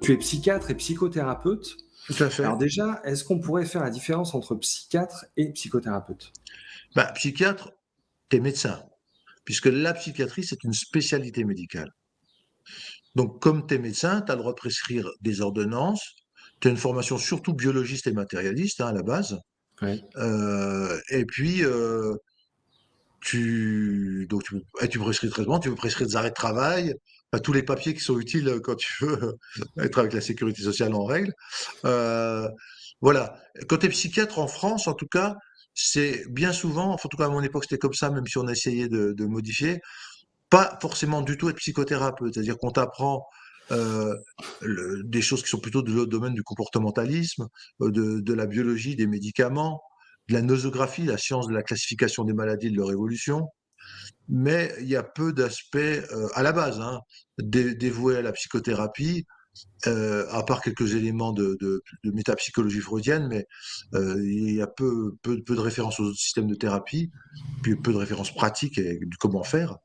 Tu es psychiatre et psychothérapeute. Tout à Alors fait. déjà, est-ce qu'on pourrait faire la différence entre psychiatre et psychothérapeute? Bah, psychiatre, tu es médecin, puisque la psychiatrie, c'est une spécialité médicale. Donc, comme tu es médecin, tu as le droit de prescrire des ordonnances. Tu as une formation surtout biologiste et matérialiste, hein, à la base. Oui. Et puis, tu prescris le traitement, tu veux prescrire des arrêts de travail, enfin, tous les papiers qui sont utiles quand tu veux être avec la sécurité sociale en règle. Euh, voilà. Quand tu es psychiatre en France, en tout cas, c'est bien souvent, en tout cas à mon époque c'était comme ça, même si on a essayé de modifier, pas forcément du tout être psychothérapeute. C'est-à-dire qu'on t'apprend euh, des choses qui sont plutôt de l'autre domaine du comportementalisme, de la biologie, des médicaments, de la nosographie, la science de la classification des maladies, de leur évolution. Mais il y a peu d'aspects, à la base, hein, dévoués à la psychothérapie, à part quelques éléments de métapsychologie freudienne, mais il y a peu de références aux autres systèmes de thérapie, puis peu de références pratiques et du comment faire.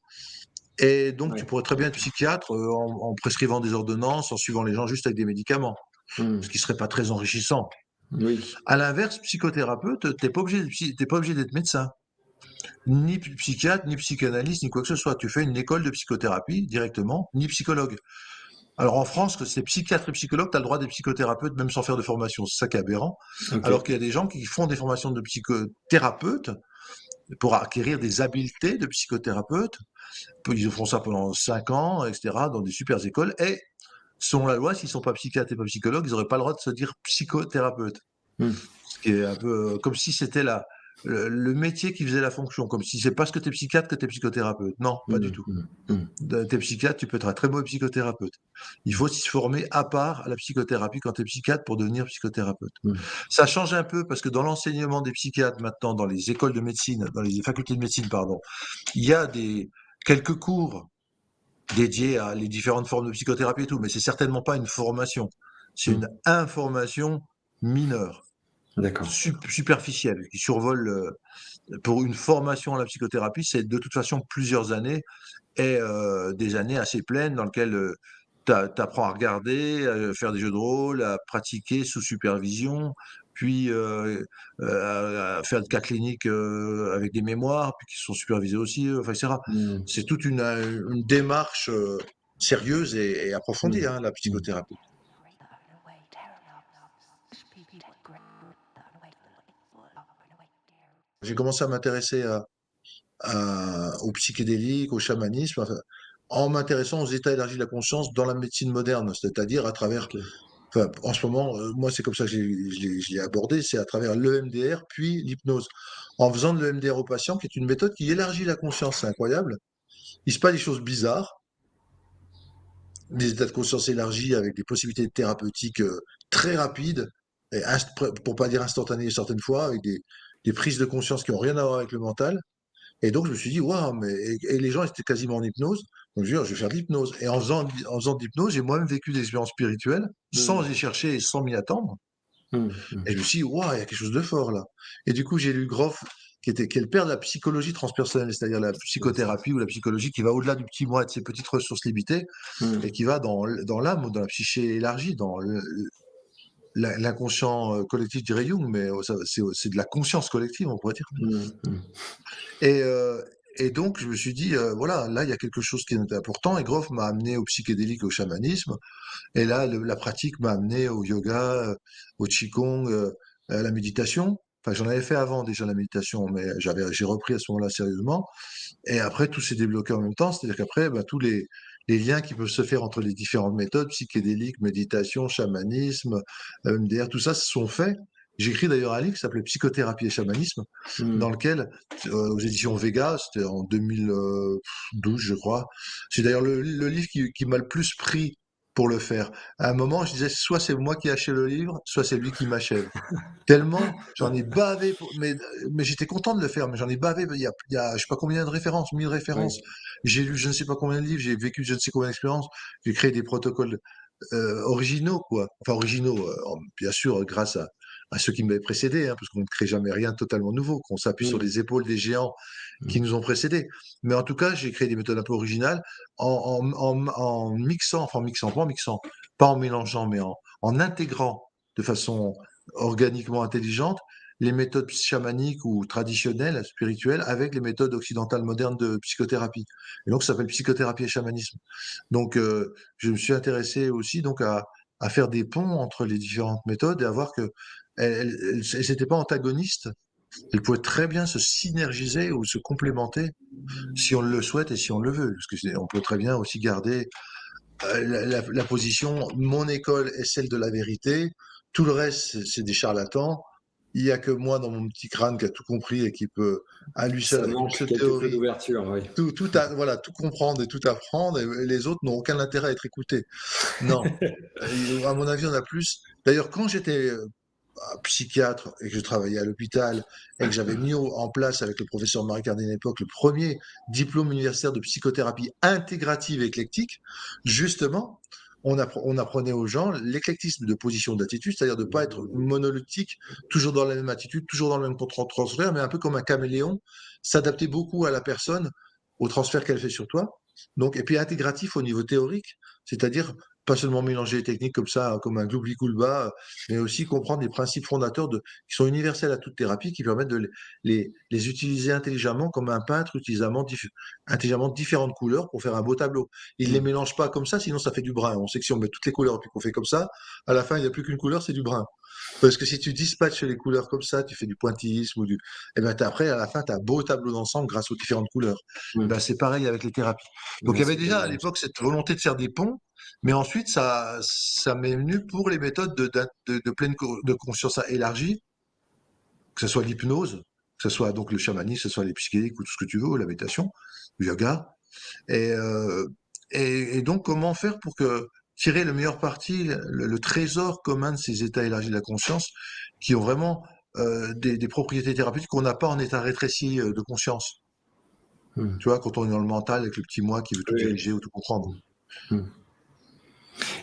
Et donc, tu Ouais. pourrais très bien être psychiatre en prescrivant des ordonnances, en suivant les gens juste avec des médicaments, ce Mmh. qui serait pas très enrichissant. Oui. À l'inverse, psychothérapeute, t'es pas obligé d'être médecin, ni psychiatre, ni psychanalyste, ni quoi que ce soit. Tu fais une école de psychothérapie directement, ni psychologue. Alors en France, que c'est psychiatre et psychologue, tu as le droit d'être psychothérapeute même sans faire de formation. C'est ça qui est aberrant. Alors qu'il y a OK. des gens qui font des formations de psychothérapeute pour acquérir des habiletés de psychothérapeute. Ils font ça pendant 5 ans, etc., dans des super écoles. Et selon la loi, s'ils sont pas psychiatres et pas psychologues, ils n'auraient pas le droit de se dire psychothérapeute. Mmh. Ce qui est un peu comme si c'était le métier qui faisait la fonction, comme si c'est parce que tu es psychiatre que tu es psychothérapeute. Non, pas du Mmh. tout. Mmh. Mmh. Tu es psychiatre, tu peux être un très mauvais psychothérapeute. Il faut se former à part à la psychothérapie quand tu es psychiatre pour devenir psychothérapeute. Mmh. Ça change un peu parce que dans l'enseignement des psychiatres maintenant, dans les écoles de médecine, dans les facultés de médecine, pardon, il y a quelques cours dédiés à les différentes formes de psychothérapie et tout, mais c'est certainement pas une formation. C'est Mmh. une information mineure, D'accord. superficielle, qui survole. Pour une formation à la psychothérapie, c'est de toute façon plusieurs années et des années assez pleines dans lesquelles tu apprends à regarder, à faire des jeux de rôle, à pratiquer sous supervision, puis à faire des cas cliniques avec des mémoires, puis qui sont supervisés aussi, enfin, etc. Mmh. C'est toute une démarche sérieuse et approfondie, Mmh. hein, la Mmh. psychothérapie. J'ai commencé à m'intéresser aux psychédéliques, au chamanisme, enfin, en m'intéressant aux états élargis de la conscience dans la médecine moderne, c'est-à-dire à travers, OK. enfin, en ce moment, moi c'est comme ça que je l'ai abordé, c'est à travers l'EMDR puis l'hypnose. En faisant de l'EMDR au patient, qui est une méthode qui élargit la conscience, c'est incroyable. Il se passe des choses bizarres, des états de conscience élargis avec des possibilités thérapeutiques très rapides, et pour pas dire instantanées certaines fois, avec des prises de conscience qui n'ont rien à voir avec le mental. Et donc, je me suis dit, waouh, et les gens étaient quasiment en hypnose. Donc, je me suis dit, je vais faire de l'hypnose. Et en faisant de l'hypnose, j'ai moi-même vécu des expériences spirituelles, sans Mmh. y chercher et sans m'y attendre. Mmh. Mmh. Et je me suis dit, waouh, il y a quelque chose de fort là. Et du coup, j'ai lu Groff, qui est le père de la psychologie transpersonnelle, c'est-à-dire la psychothérapie ou la psychologie qui va au-delà du petit moi et de ses petites ressources limitées, et Mmh. qui va dans l'âme ou dans la psyché élargie, dans l'inconscient collectif, dirait Jung, mais c'est de la conscience collective, on pourrait dire. Mmh. Mmh. Et, euh, et donc, je me suis dit, voilà, là, il y a quelque chose qui est important. Et Groff m'a amené au psychédélique, au chamanisme. Et là, la pratique m'a amené au yoga, au qigong, à la méditation. Enfin, j'en avais fait avant déjà la méditation, mais j'ai repris à ce moment-là sérieusement. Et après, tout s'est débloqué en même temps. C'est-à-dire qu'après, bah, tous les liens qui peuvent se faire entre les différentes méthodes, psychédéliques, méditation, chamanisme, MDR, tout ça se sont faits. J'ai écrit d'ailleurs un livre qui s'appelait Psychothérapie et chamanisme, dans Mmh. lequel, aux éditions Vega, c'était en 2012, je crois. C'est d'ailleurs le livre qui m'a le plus pris pour le faire. À un moment, je disais, soit c'est moi qui achète le livre, soit c'est lui qui m'achève. Tellement, j'en ai bavé, mais j'étais content de le faire, mais j'en ai bavé, je sais pas combien de références, 1000 références. Oui. J'ai lu je ne sais pas combien de livres, j'ai vécu je ne sais combien d'expériences, j'ai créé des protocoles originaux, quoi. Enfin, originaux, bien sûr, grâce à ceux qui m'avaient précédé, hein, parce qu'on ne crée jamais rien de totalement nouveau, qu'on s'appuie sur Mmh. les épaules des géants qui Mmh. nous ont précédés. Mais en tout cas, j'ai créé des méthodes un peu originales en mixant, enfin en mixant, pas en mixant, pas en mélangeant, mais en intégrant de façon organiquement intelligente les méthodes chamaniques ou traditionnelles, spirituelles, avec les méthodes occidentales modernes de psychothérapie. Et donc, ça s'appelle psychothérapie et chamanisme. Donc, je me suis intéressé aussi donc à faire des ponts entre les différentes méthodes et à voir que elles n'étaient pas antagonistes. Elles pouvaient très bien se synergiser ou se complémenter si on le souhaite et si on le veut. Parce que on peut très bien aussi garder la position, mon école est celle de la vérité, tout le reste, c'est des charlatans. Il n'y a que moi dans mon petit crâne qui a tout compris et qui peut, à lui seul, Ça avec une manque seule quelque peu théorie, d'ouverture, oui. voilà, tout comprendre et tout apprendre, et les autres n'ont aucun intérêt à être écoutés. Non. À mon avis, on a plus. D'ailleurs, quand j'étais psychiatre et que je travaillais à l'hôpital et que j'avais mis en place avec le professeur Marie Cardin à l'époque le premier diplôme universitaire de psychothérapie intégrative éclectique, justement, on apprenait aux gens l'éclectisme de position d'attitude, c'est-à-dire de ne pas être monolithique, toujours dans la même attitude, toujours dans le même transfert, mais un peu comme un caméléon, s'adapter beaucoup à la personne, au transfert qu'elle fait sur toi. Donc, et puis intégratif au niveau théorique, c'est-à-dire pas seulement mélanger les techniques comme ça, comme un gloubi-goulba, mais aussi comprendre les principes fondateurs qui sont universels à toute thérapie, qui permettent de les utiliser intelligemment, comme un peintre utilisant intelligemment différentes couleurs pour faire un beau tableau. Il ne les Mmh. mélange pas comme ça, sinon ça fait du brun. On sait que si on met toutes les couleurs et puis qu'on fait comme ça, à la fin, il n'y a plus qu'une couleur, c'est du brun. Parce que si tu dispatches les couleurs comme ça, tu fais du pointillisme et ben après, à la fin, tu as un beau tableau d'ensemble grâce aux différentes couleurs. Mmh. Ben, c'est pareil avec les thérapies. Donc, il Ouais, y avait c'est déjà à quasiment ça. l'époque cette volonté de faire des ponts, mais ensuite, ça m'est venu pour les méthodes de pleine de conscience élargie, que ce soit l'hypnose, que ce soit donc le chamanisme, que ce soit les psychédéliques ou tout ce que tu veux, ou la méditation, le yoga. Et, euh, et donc, comment faire pour que tirer le meilleur parti, le trésor commun de ces états élargis de la conscience, qui ont vraiment des propriétés thérapeutiques qu'on n'a pas en état rétréci de conscience. Mmh. Tu vois, quand on est dans le mental avec le petit moi qui veut tout Oui. diriger ou tout comprendre. Mmh.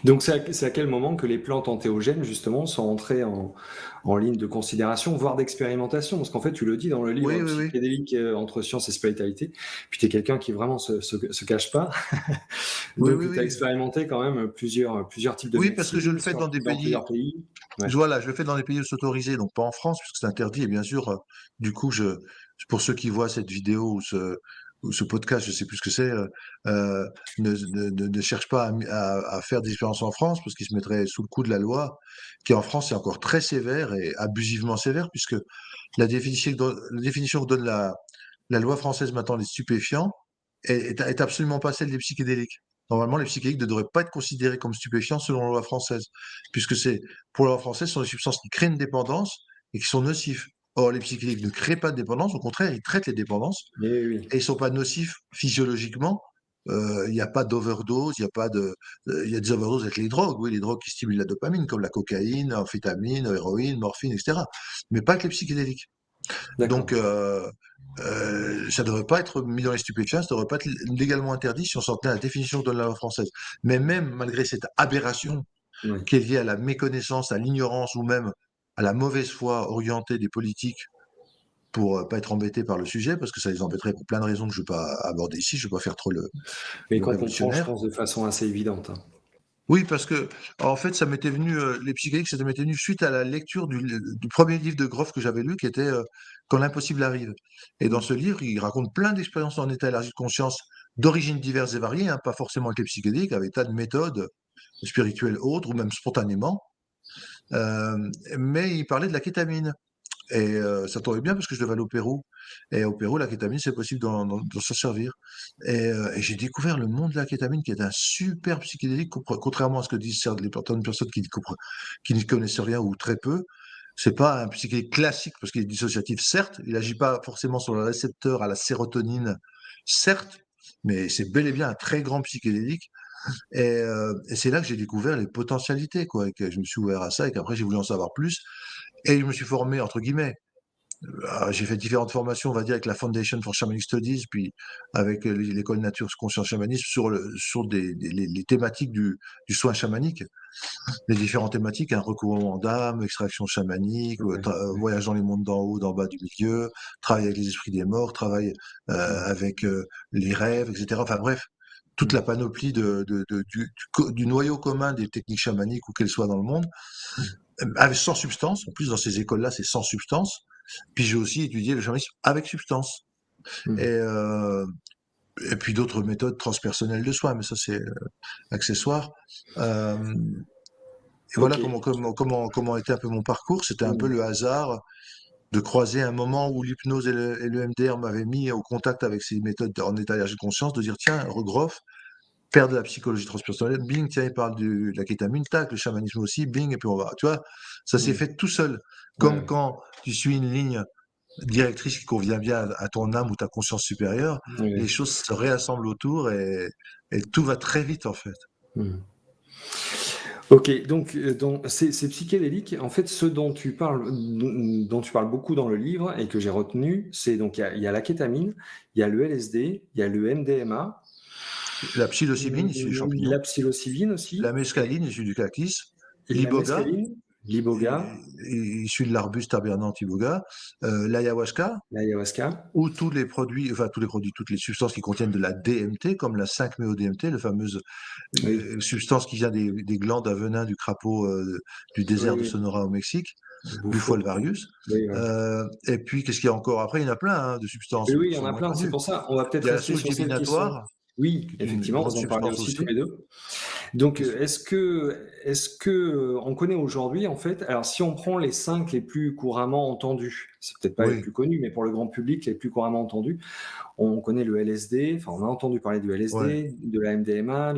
Donc c'est à quel moment que les plantes antéogènes, justement, sont entrées en ligne de considération, voire d'expérimentation? Parce qu'en fait, tu le dis dans le livre Oui, oui, oui. Psychédélique entre science et spiritualité, puis tu es quelqu'un qui vraiment se cache pas. Oui, Donc oui, tu as oui. expérimenté quand même plusieurs types de Oui, parce que je le médecine fais dans des dans pays, plusieurs pays. Ouais. voilà, je le fais dans les pays autorisés, donc pas en France, puisque c'est interdit. Et bien sûr, du coup, pour ceux qui voient cette vidéo ou ce podcast, je sais plus ce que c'est, ne cherchent pas à faire des expériences en France, parce qu'ils se mettraient sous le coup de la loi, qui en France est encore très sévère et abusivement sévère, puisque la définition que donne la loi française maintenant des stupéfiants est absolument pas celle des psychédéliques. Normalement, les psychédéliques ne devraient pas être considérés comme stupéfiants selon la loi française, puisque pour la loi française, ce sont des substances qui créent une dépendance et qui sont nocifs. Or, les psychédéliques ne créent pas de dépendance, au contraire, ils traitent les dépendances Oui, oui, oui. et ils ne sont pas nocifs physiologiquement. Il n'y a pas d'overdose, il y a des overdoses avec les drogues, oui, les drogues qui stimulent la dopamine, comme la cocaïne, amphétamine, héroïne, morphine, etc. Mais pas avec les psychédéliques. Donc, D'accord. ça ne devrait pas être mis dans les stupéfiants, ça ne devrait pas être légalement interdit si on s'en tenait à la définition que donne la loi française. Mais même malgré cette aberration Oui. qui est liée à la méconnaissance, à l'ignorance ou même à la mauvaise foi orientée des politiques pour pas être embêtés par le sujet, parce que ça les embêterait pour plein de raisons que je ne vais pas aborder ici, je ne vais pas faire trop Mais le qu'on comprend, je révolutionnaire. pense, de façon assez évidente, hein. Oui, parce que en fait, ça m'était venu, les psychédéliques, ça m'était venu suite à la lecture du premier livre de Groff que j'avais lu, qui était Quand l'impossible arrive. Et dans Mmh. ce livre, il raconte plein d'expériences en état élargi de conscience d'origines diverses et variées, hein, pas forcément avec les psychédéliques, avec tas de méthodes spirituelles autres, ou même spontanément. Mais il parlait de la kétamine. Et ça tombait bien parce que je devais aller au Pérou. Et au Pérou, la kétamine, c'est possible d'en s'en servir. Et j'ai découvert le monde de la kétamine, qui est un super psychédélique, contrairement à ce que disent les personnes qui n'y connaissent rien ou très peu. C'est pas un psychédélique classique parce qu'il est dissociatif, certes. Il agit pas forcément sur le récepteur à la sérotonine, certes. Mais c'est bel et bien un très grand psychédélique. Et c'est là que j'ai découvert les potentialités, quoi. Et que je me suis ouvert à ça et qu'après j'ai voulu en savoir plus. Et je me suis formé, entre guillemets, J'ai fait différentes formations, on va dire, avec la Foundation for Shamanic Studies, puis avec l'école Nature Conscience Chamanisme sur les thématiques du soin chamanique, les différentes thématiques, un recouvrement d'âme, extraction chamanique, Ouais, ouais. voyage dans les mondes d'en haut, d'en bas, du milieu, travail avec les esprits des morts, travail Mm, avec les rêves, etc. Enfin bref, toute mm, la panoplie du noyau commun des techniques chamaniques, où qu'elles soient dans le monde, mm, sans substance. En plus, dans ces écoles-là, c'est sans substance. Puis j'ai aussi étudié le chamanisme avec substance. Et, mm. euh, et puis d'autres méthodes transpersonnelles de soins, mais ça c'est accessoire. Euh, et Ok. voilà comment était un peu mon parcours. C'était un peu Mm, le hasard de croiser un moment où l'hypnose et le MDR m'avaient mis au contact avec ces méthodes en état d'énergie de conscience, de dire tiens, Groff, père de la psychologie transpersonnelle, bing, tiens, il parle de la kétamine, tac, le chamanisme aussi, bing, et puis on va, tu vois, ça s'est mm. fait tout seul. Comme Ouais, quand tu suis une ligne directrice qui convient bien à ton âme ou ta conscience supérieure, les ouais. choses se réassemblent autour et tout va très vite en fait. Mm. Ok, donc ces psychédéliques, en fait, ce dont tu parles beaucoup dans le livre et que j'ai retenu, c'est donc il y a la kétamine, il y a le LSD, il y a le MDMA, La psilocybine issue du champignon, la psilocybine la aussi, mescaline issue du cactus, la l'iboga mescaline, l'iboga, issu de l'arbuste Tabernan iboga, l'ayahuasca, l'ayahuasca. ou tous les produits, toutes les substances qui contiennent de la DMT, comme la 5-MeO-DMT, la fameuse Oui, substance qui vient des glandes à venin du crapaud du oui, désert de oui, Sonora au Mexique, Bufo. Buffo alvarius. Oui, voilà. Et puis, qu'est-ce qu'il y a encore? Après, il y en a plein hein, de substances Oui, oui, il qui y en sont a moins plein, c'est connues. pour ça. On va Il peut-être y a la rester souche sur celles qui sont. divinatoire, Oui, qui est une effectivement, grande vous en parlez substance aussi tous aussi. les deux. Donc, est-ce que on connaît aujourd'hui, en fait, alors si on prend les cinq les plus couramment entendus, c'est peut-être pas les Oui, plus connus, mais pour le grand public, les plus couramment entendus, on connaît le LSD, enfin, on a entendu parler du ouais, LSD, de la MDMA,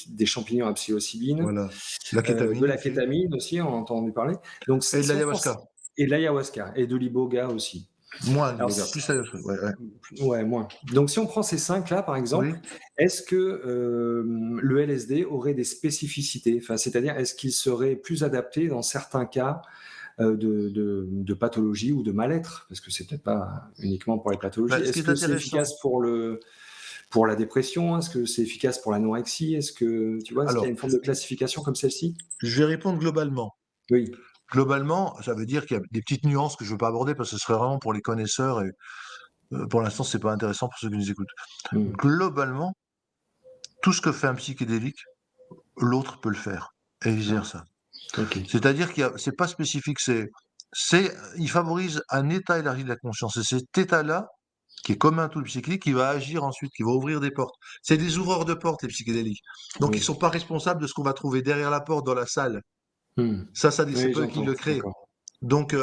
des champignons à psilocybine, voilà. La de kétamine la aussi. kétamine aussi, on a entendu parler. Donc, Et de si on prend, l'ayahuasca. et de l'ayahuasca, et de l'iboga aussi. Moins Alors, l'iboga, plus l'ayahuasca. Ouais, ouais. ouais, moins. Donc, si on prend ces cinq-là, par exemple, Oui. est-ce que le LSD aurait des spécificités? Enfin, c'est-à-dire, est-ce qu'il serait plus adapté dans certains cas de pathologie ou de mal-être? Parce que c'est peut-être pas uniquement pour les pathologies. Bah, ce qui Est-ce est que c'est intéressant. efficace pour la dépression? Est-ce que c'est efficace pour l'anorexie? Est-ce que, tu vois, est-ce qu'il y a Alors, une forme de classification comme celle-ci? je vais répondre globalement. Oui. Globalement, ça veut dire qu'il y a des petites nuances que je ne veux pas aborder parce que ce serait vraiment pour les connaisseurs et pour l'instant, c'est pas intéressant pour ceux qui nous écoutent. Hmm. Globalement, tout ce que fait un psychédélique, l'autre peut le faire et Ah, vice-versa. ok. C'est-à-dire c'est pas spécifique, il favorise un état élargi de la conscience. Et cet état-là, qui est commun à tout le psychédélique, qui va agir ensuite, qui va ouvrir des portes. C'est des ouvreurs de portes, les psychédéliques. Donc, ils Oui. sont pas responsables de ce qu'on va trouver derrière la porte dans la salle. Hmm. C'est Oui, pas eux qui j'entends. le créent. D'accord. Donc,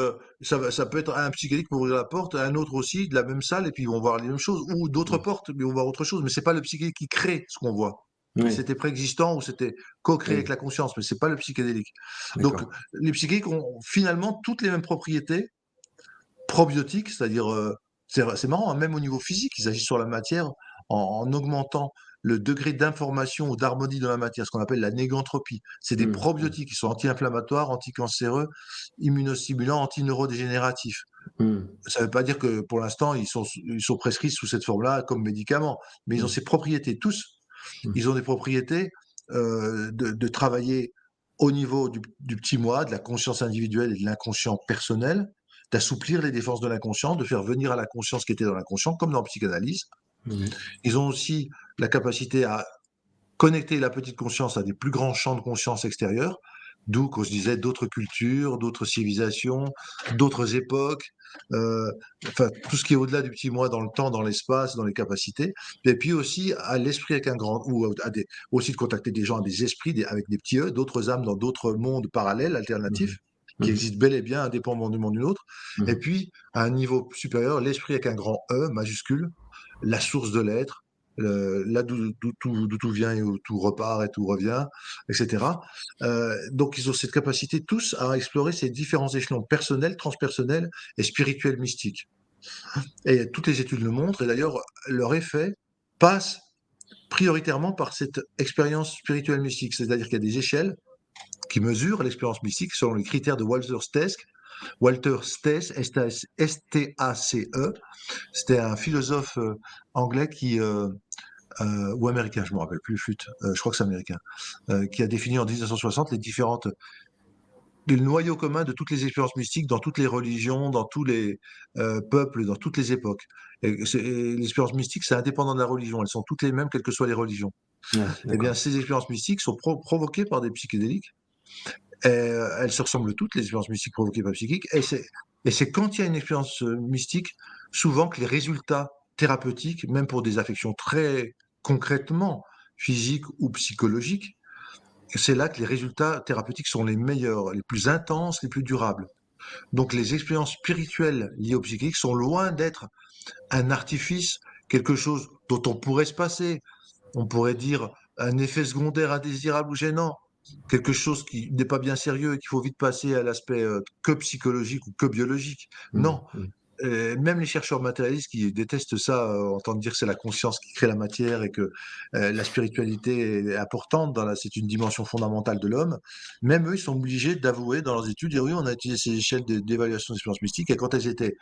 ça peut être un psychédélique pour ouvrir la porte, un autre aussi, de la même salle, et puis ils vont voir les mêmes choses, ou d'autres Hmm. portes, mais ils vont voir autre chose. Mais c'est pas le psychédélique qui crée ce qu'on voit. Oui, C'était préexistant ou c'était co-créé avec oui, la conscience, mais c'est pas le psychédélique. Donc, d'accord. les psychédéliques ont finalement toutes les mêmes propriétés probiotiques, c'est-à-dire, c'est marrant, hein, même au niveau physique, ils agissent sur la matière en augmentant le degré d'information ou d'harmonie de la matière, ce qu'on appelle la négantropie. C'est des Hmm. probiotiques qui sont anti-inflammatoires, anticancéreux, immunostimulants, antineurodégénératifs. Hmm. Ça ne veut pas dire que pour l'instant, ils sont prescrits sous cette forme-là comme médicaments, mais ils ont Hmm. ces propriétés tous. Hmm. Ils ont des propriétés de travailler au niveau du petit moi, de la conscience individuelle et de l'inconscient personnel, d'assouplir les défenses de l'inconscient, de faire venir à la conscience qui était dans l'inconscient, comme dans la psychanalyse. Oui. Ils ont aussi la capacité à connecter la petite conscience à des plus grands champs de conscience extérieurs, d'où, qu'on se disait, d'autres cultures, d'autres civilisations, d'autres époques, euh, enfin, tout ce qui est au-delà du petit moi dans le temps, dans l'espace, dans les capacités, et puis aussi à l'esprit avec un grand, aussi de contacter des gens, à des esprits, avec des petits E, d'autres âmes dans d'autres mondes parallèles, Mhm. alternatifs, qui Mhm. existent bel et bien indépendamment d'une autre, et Mhm. puis à un niveau supérieur, l'esprit avec un grand E majuscule, la source de l'être, là d'où tout vient et où tout repart et tout revient, etc. Donc ils ont cette capacité tous à explorer ces différents échelons personnels, transpersonnels et spirituels mystiques. Et toutes les études le montrent, et d'ailleurs leur effet passe prioritairement par cette expérience spirituelle mystique, c'est-à-dire qu'il y a des échelles qui mesurent l'expérience mystique selon les critères de Walther Stesk, Walter Stace, S-T-A-C-E. C'était un philosophe anglais ou américain, je me rappelle plus, je crois que c'est américain, qui a défini en 1960 le noyau commun de toutes les expériences mystiques dans toutes les religions, dans tous les peuples, dans toutes les époques. Et l'expérience mystique, c'est indépendant de la religion. Elles sont toutes les mêmes, quelles que soient les religions. Ouais, Eh bien, d'accord. ces expériences mystiques sont provoquées par des psychédéliques. Elles se ressemblent toutes, les expériences mystiques provoquées par psychiques. Et c'est quand il y a une expérience mystique, souvent que les résultats thérapeutiques, même pour des affections très concrètement physiques ou psychologiques, c'est là que les résultats thérapeutiques sont les meilleurs, les plus intenses, les plus durables. Donc les expériences spirituelles liées au psychique sont loin d'être un artifice, quelque chose dont on pourrait se passer. On pourrait dire un effet secondaire indésirable ou gênant, quelque chose qui n'est pas bien sérieux et qu'il faut vite passer à l'aspect que psychologique ou que biologique. Mmh, Non, mmh, même les chercheurs matérialistes qui détestent ça, entendent dire que c'est la conscience qui crée la matière et que la spiritualité est importante, c'est une dimension fondamentale de l'homme. Même eux, ils sont obligés d'avouer dans leurs études, dire oui, on a utilisé ces échelles d'évaluation d'expérience mystique et quand elles étaient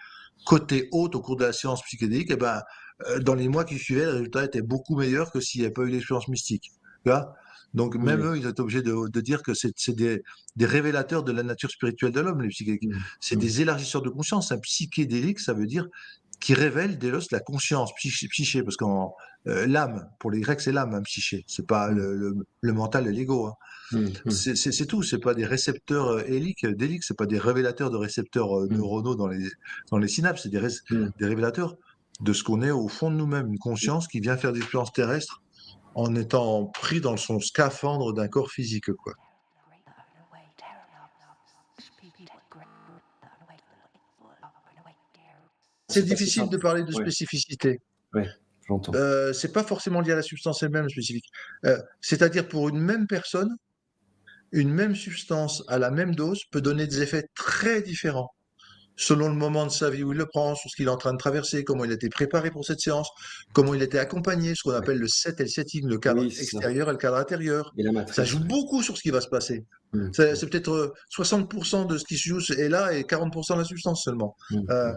cotées hautes au cours de la séance psychédélique, eh ben, dans les mois qui suivaient, le résultat était beaucoup meilleur que s'il n'y avait pas eu l'expérience mystique. Tu vois. Donc même oui. eux, ils étaient obligés de dire que c'est des révélateurs de la nature spirituelle de l'homme, les psychédéliques. Mmh, C'est mmh, des élargisseurs de conscience. Un psychédélique, ça veut dire qui révèle dès lors la conscience, psyché, parce qu'en l'âme, pour les Grecs, c'est l'âme, hein, psyché. C'est pas mmh, le mental et l'ego. Hein. mmh, mmh, C'est tout. C'est pas des récepteurs déliques, c'est pas des révélateurs de récepteurs mmh, neuronaux dans les synapses. C'est mmh, des révélateurs de ce qu'on est au fond de nous-mêmes, une conscience qui vient faire des expériences terrestres en étant pris dans son scaphandre d'un corps physique, quoi. C'est c'est pas si difficile simple. de parler de Ouais, spécificité. ouais, j'entends. C'est pas forcément lié à la substance elle-même spécifique. C'est-à-dire pour une même personne, une même substance à la même dose peut donner des effets très différents selon le moment de sa vie où il le prend, sur ce qu'il est en train de traverser, comment il a été préparé pour cette séance, comment il a été accompagné, ce qu'on Ouais. appelle le set et le setting, le cadre Oui, c'est ça, extérieur et le cadre intérieur. et la Ça matrice, joue ouais. beaucoup sur ce qui va se passer. Mmh, C'est peut-être 60% de ce qui se joue est là et 40% de la substance seulement. mmh, Euh, mmh,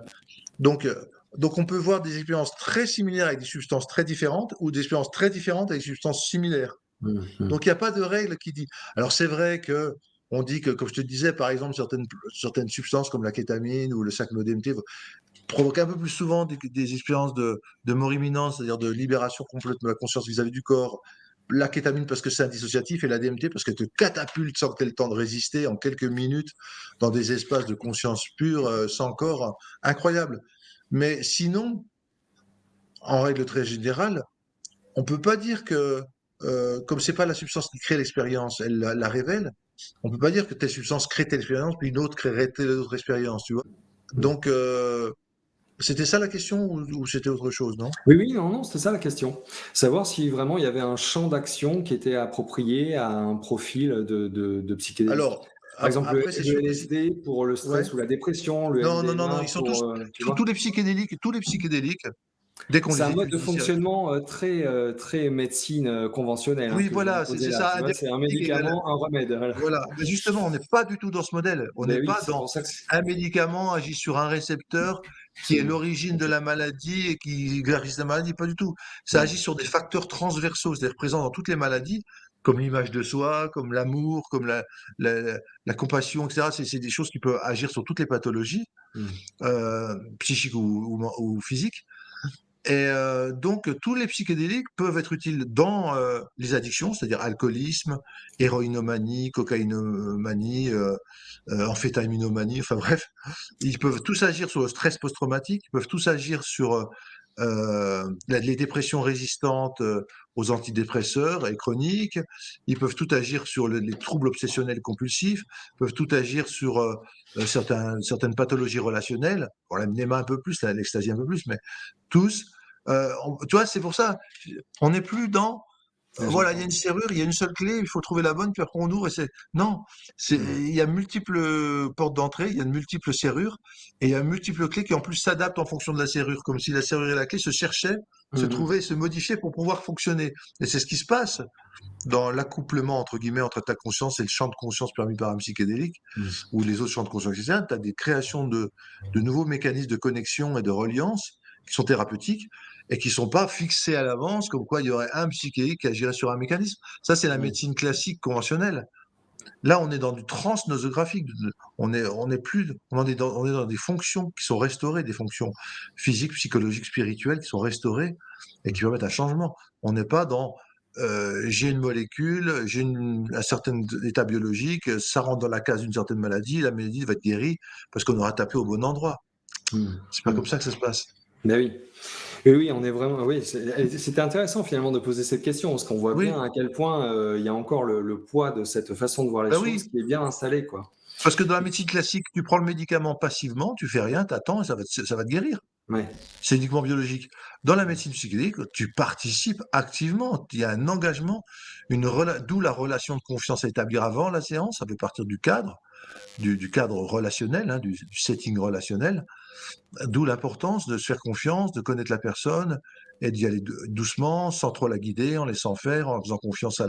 donc, euh, donc on peut voir des expériences très similaires avec des substances très différentes ou des expériences très différentes avec des substances similaires. mmh, mmh, Donc il n'y a pas de règle qui dit. Alors c'est vrai que on dit que, comme je te disais, par exemple, certaines substances comme la kétamine ou le 5-MeO-DMT provoquent un peu plus souvent des expériences de mort imminente, c'est-à-dire de libération complète de la conscience vis-à-vis du corps. La kétamine parce que c'est un dissociatif et la DMT parce qu'elle te catapulte sans que tu aies le temps de résister en quelques minutes dans des espaces de conscience pure, sans corps, incroyable. Mais sinon, en règle très générale, on peut pas dire que, comme c'est pas la substance qui crée l'expérience, elle la révèle, on peut pas dire que telle substance crée telle expérience, puis une autre créerait telle autre expérience, tu vois. mmh. Donc, c'était ça la question ou c'était autre chose, non? Oui, oui, non, non, c'était ça la question. Savoir si vraiment il y avait un champ d'action qui était approprié à un profil de psychédélique. Alors, Par exemple, après, c'est le sûr que LSD pour le ouais. stress ou la dépression, le Non, non, non, non, MDMA ils sont tous, pour, tu vois? tous les psychédéliques, dès qu'on C'est un les mode de étudie fonctionnement, très médecine, conventionnelle, hein, oui, que vous voilà, imposez c'est là, ça, tu un vois? C'est un diagnostic égal. médicament, un remède, voilà. Voilà, mais justement, on n'est pas du tout dans ce modèle. On n'est Beh oui, pas c'est dans pour ça que c un médicament agit sur un récepteur qui est mmh, l'origine de OK. la maladie et qui guérisse la maladie, pas du tout. Ça agit Mmh, sur des facteurs transversaux, c'est-à-dire présents dans toutes les maladies, comme l'image de soi, comme l'amour, comme la, la compassion, etc. C'est des choses qui peuvent agir sur toutes les pathologies, mmh, psychiques ou physiques. Et donc, tous les psychédéliques peuvent être utiles dans les addictions, c'est-à-dire alcoolisme, héroïnomanie, cocaïnomanie, amphétamиnomanie, enfin bref, ils peuvent tous agir sur le stress post-traumatique, ils peuvent tous agir sur les dépressions résistantes aux antidépresseurs et chroniques, ils peuvent tout agir sur les troubles obsessionnels compulsifs, peuvent tout agir sur certaines pathologies relationnelles, bon, la MNEMA un peu plus, l'ecstasy un peu plus, mais tous. Tu vois, c'est pour ça, on n'est plus dans Ah, Voilà, il y a j'entends. une serrure, il y a une seule clé, il faut trouver la bonne, puis après on ouvre et c'est non, Mmh. il y a multiples portes d'entrée, il y a de multiples serrures et il y a multiples clés qui en plus s'adaptent en fonction de la serrure, comme si la serrure et la clé se cherchaient, se Mmh mh. trouvaient, se modifiaient pour pouvoir fonctionner. Et c'est ce qui se passe dans l'accouplement entre guillemets entre ta conscience et le champ de conscience permis par un psychédélique Mmh. ou les autres champs de conscience, etc. Tu as des créations de nouveaux mécanismes de connexion et de reliance qui sont thérapeutiques et qui sont pas fixés à l'avance, comme quoi il y aurait un psychédélique qui agirait sur un mécanisme. Ça, c'est la Mmh. médecine classique conventionnelle. Là, on est dans du transnosographique. On est dans des fonctions qui sont restaurées, des fonctions physiques, psychologiques, spirituelles qui sont restaurées et qui permettent un changement. On n'est pas dans j'ai une molécule, un certain état biologique, ça rentre dans la case d'une certaine maladie, la maladie va être guérie parce qu'on aura tapé au bon endroit. Mmh. C'est pas Mmh. comme ça que ça se passe. Bah oui. Oui, oui, on est vraiment oui, c'était intéressant finalement de poser cette question, parce qu'on voit bien Oui, à quel point, il y a encore le poids de cette façon de voir les bah choses oui. qui est bien installé, quoi. Parce que dans la médecine classique, tu prends le médicament passivement, tu fais rien, t'attends et ça va te guérir. Ouais. C'est uniquement biologique. Dans la médecine psychédélique, tu participes activement. Il y a un engagement, d'où la relation de confiance à établir avant la séance. Ça peut partir du cadre, du cadre relationnel, hein, du setting relationnel. D'où l'importance de se faire confiance, de connaître la personne et d'y aller doucement, sans trop la guider, en laissant faire, en faisant confiance à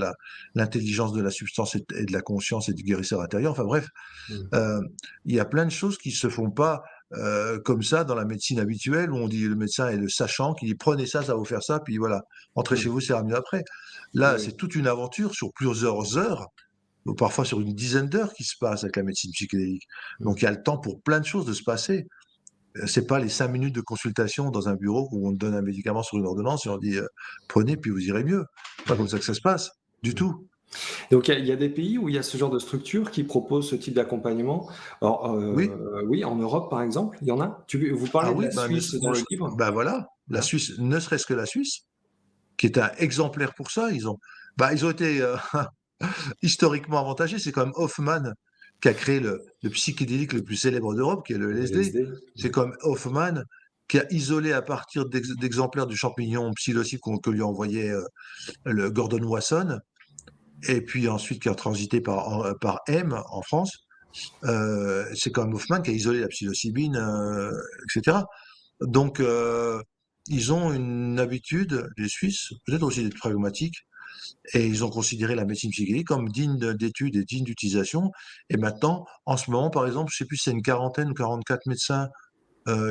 l'intelligence de la substance et de la conscience et du guérisseur intérieur. Enfin bref, Mmh. euh, il y a plein de choses qui se font pas comme ça dans la médecine habituelle où on dit le médecin est le sachant qui dit prenez ça, ça va vous faire ça, puis voilà, rentrez chez Mmh. vous, ça ira mieux après. Oui, Là, oui. c'est toute une aventure sur plusieurs heures, ou parfois sur une dizaine d'heures qui se passe avec la médecine psychédélique. Mmh. Donc il y a le temps pour plein de choses de se passer. C'est pas les 5 minutes de consultation dans un bureau où on te donne un médicament sur une ordonnance et on dit prenez puis vous irez mieux. C'est pas Mmh. comme ça que ça se passe du Mmh. tout. Donc il y a des pays où il y a ce genre de structure qui propose ce type d'accompagnement. Alors, Oui, oui, en Europe, par exemple, il y en a? Vous ah parlez de oui, la Suisse dans le livre? ben voilà, la Voilà. Suisse, ne serait-ce que la Suisse, qui est un exemplaire pour ça. Ils ont été historiquement avantagés. C'est quand même Hoffman qui a créé le psychédélique le plus célèbre d'Europe, qui est le Le LSD. LSD? C'est comme Hoffman qui a isolé à partir d'exemplaires du champignon psilocybe que lui envoyait le Gordon Wasson, et puis ensuite qui a transité par M en France. C'est quand même Hoffman qui a isolé la psilocybine, etc. Donc, ils ont une habitude, les Suisses, peut-être aussi d'être pragmatiques, et ils ont considéré la médecine psychédélique comme digne d'étude et digne d'utilisation. Et maintenant, en ce moment, par exemple, je sais plus si c'est une quarantaine ou 44 médecins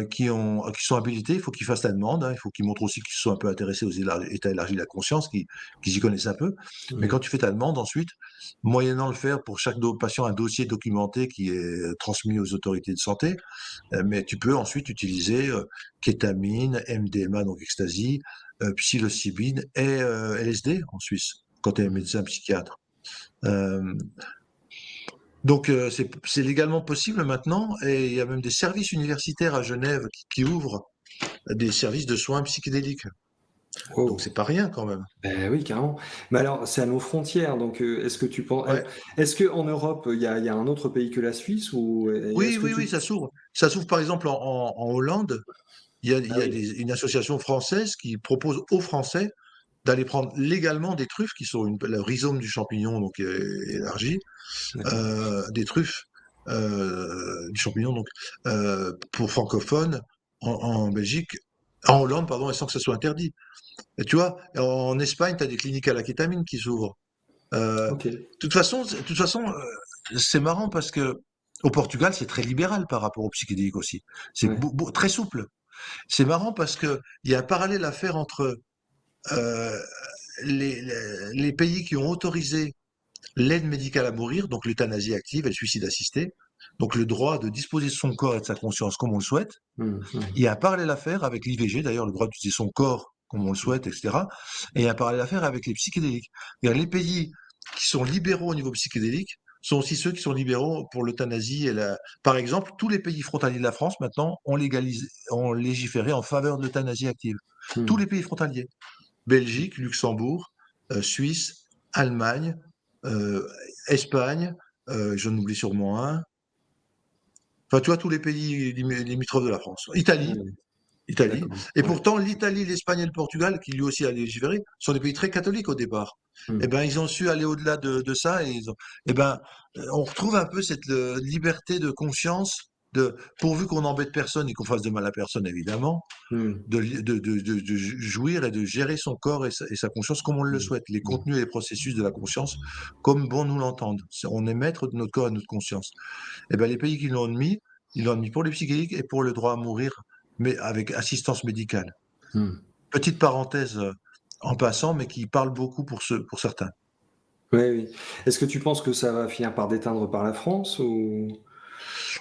qui sont habilités. Il faut qu'ils fassent la demande, hein. Il faut qu'ils montrent aussi qu'ils se sont un peu intéressés aux états élargis de la conscience, qu'ils y connaissent un peu. Mais Mmh. quand tu fais ta demande ensuite, moyennant le faire pour chaque patient, un dossier documenté qui est transmis aux autorités de santé, mais tu peux ensuite utiliser kétamine, MDMA, donc ecstasy, psilocybine et LSD en Suisse, quand tu es Mmh. médecin psychiatre. Euh, donc c'est légalement possible maintenant, et il y a même des services universitaires à Genève qui ouvrent des services de soins psychédéliques. Donc Oh! c'est pas rien quand même. Beh, oui, carrément. Mais alors, c'est à nos frontières, donc est-ce que tu penses Ouais. est-ce qu'en Europe, il y a un autre pays que la Suisse ou et Oui, est-ce que oui, tu oui, ça s'ouvre. Ça s'ouvre par exemple en Hollande. Il ah y a oui, une association française qui propose aux Français d'aller prendre légalement des truffes qui sont le rhizome du champignon, donc élargi, d'accord. des truffes du champignon, donc pour francophones en Belgique, en Hollande, pardon, et sans que ça soit interdit. Et tu vois, en Espagne, tu as des cliniques à la kétamine qui s'ouvrent. OK, De toute façon, c'est marrant parce que au Portugal, c'est très libéral par rapport au psychédélique aussi. C'est ouais. très souple. C'est marrant parce que il y a un parallèle à faire entre euh, les pays qui ont autorisé l'aide médicale à mourir, donc l'euthanasie active et le suicide assisté, donc le droit de disposer de son corps et de sa conscience comme on le souhaite. Mmh, Il y a mmh, un parallèle à faire avec l'IVG, d'ailleurs, le droit d'utiliser son corps comme on le souhaite, etc. Et il y a un parallèle à faire avec les psychédéliques. Les pays qui sont libéraux au niveau psychédélique sont aussi ceux qui sont libéraux pour l'euthanasie et la. Par exemple, tous les pays frontaliers de la France maintenant ont légiféré en faveur de l'euthanasie active. Tous mmh. les pays frontaliers. Belgique, Luxembourg, Suisse, Allemagne, euh, Espagne, j'en oublie sûrement un. Enfin, tu vois, tous les pays limitrophes de la France. Ouais, Italie. ouais. Italie. D'accord. Et Ouais. pourtant, l'Italie, l'Espagne et le Portugal, qui lui aussi a légiféré, sont des pays très catholiques au départ. Eh Hmm. ben, ils ont su aller au-delà de ça et eh ben, on retrouve un peu cette liberté de conscience pourvu qu'on n'embête personne et qu'on fasse de mal à personne, évidemment, Hmm. de jouir et de gérer son corps et sa conscience comme on le Hmm. souhaite, les Hmm. contenus et les processus de la conscience comme bon nous l'entendent. On est maître de notre corps et de notre conscience. Eh ben, les pays qui l'ont admis, ils l'ont admis pour les psychédéliques et pour le droit à mourir, mais avec assistance médicale. Hmm. Petite parenthèse en passant, mais qui parle beaucoup pour certains. Oui, oui. Est-ce que tu penses que ça va finir par déteindre par la France ou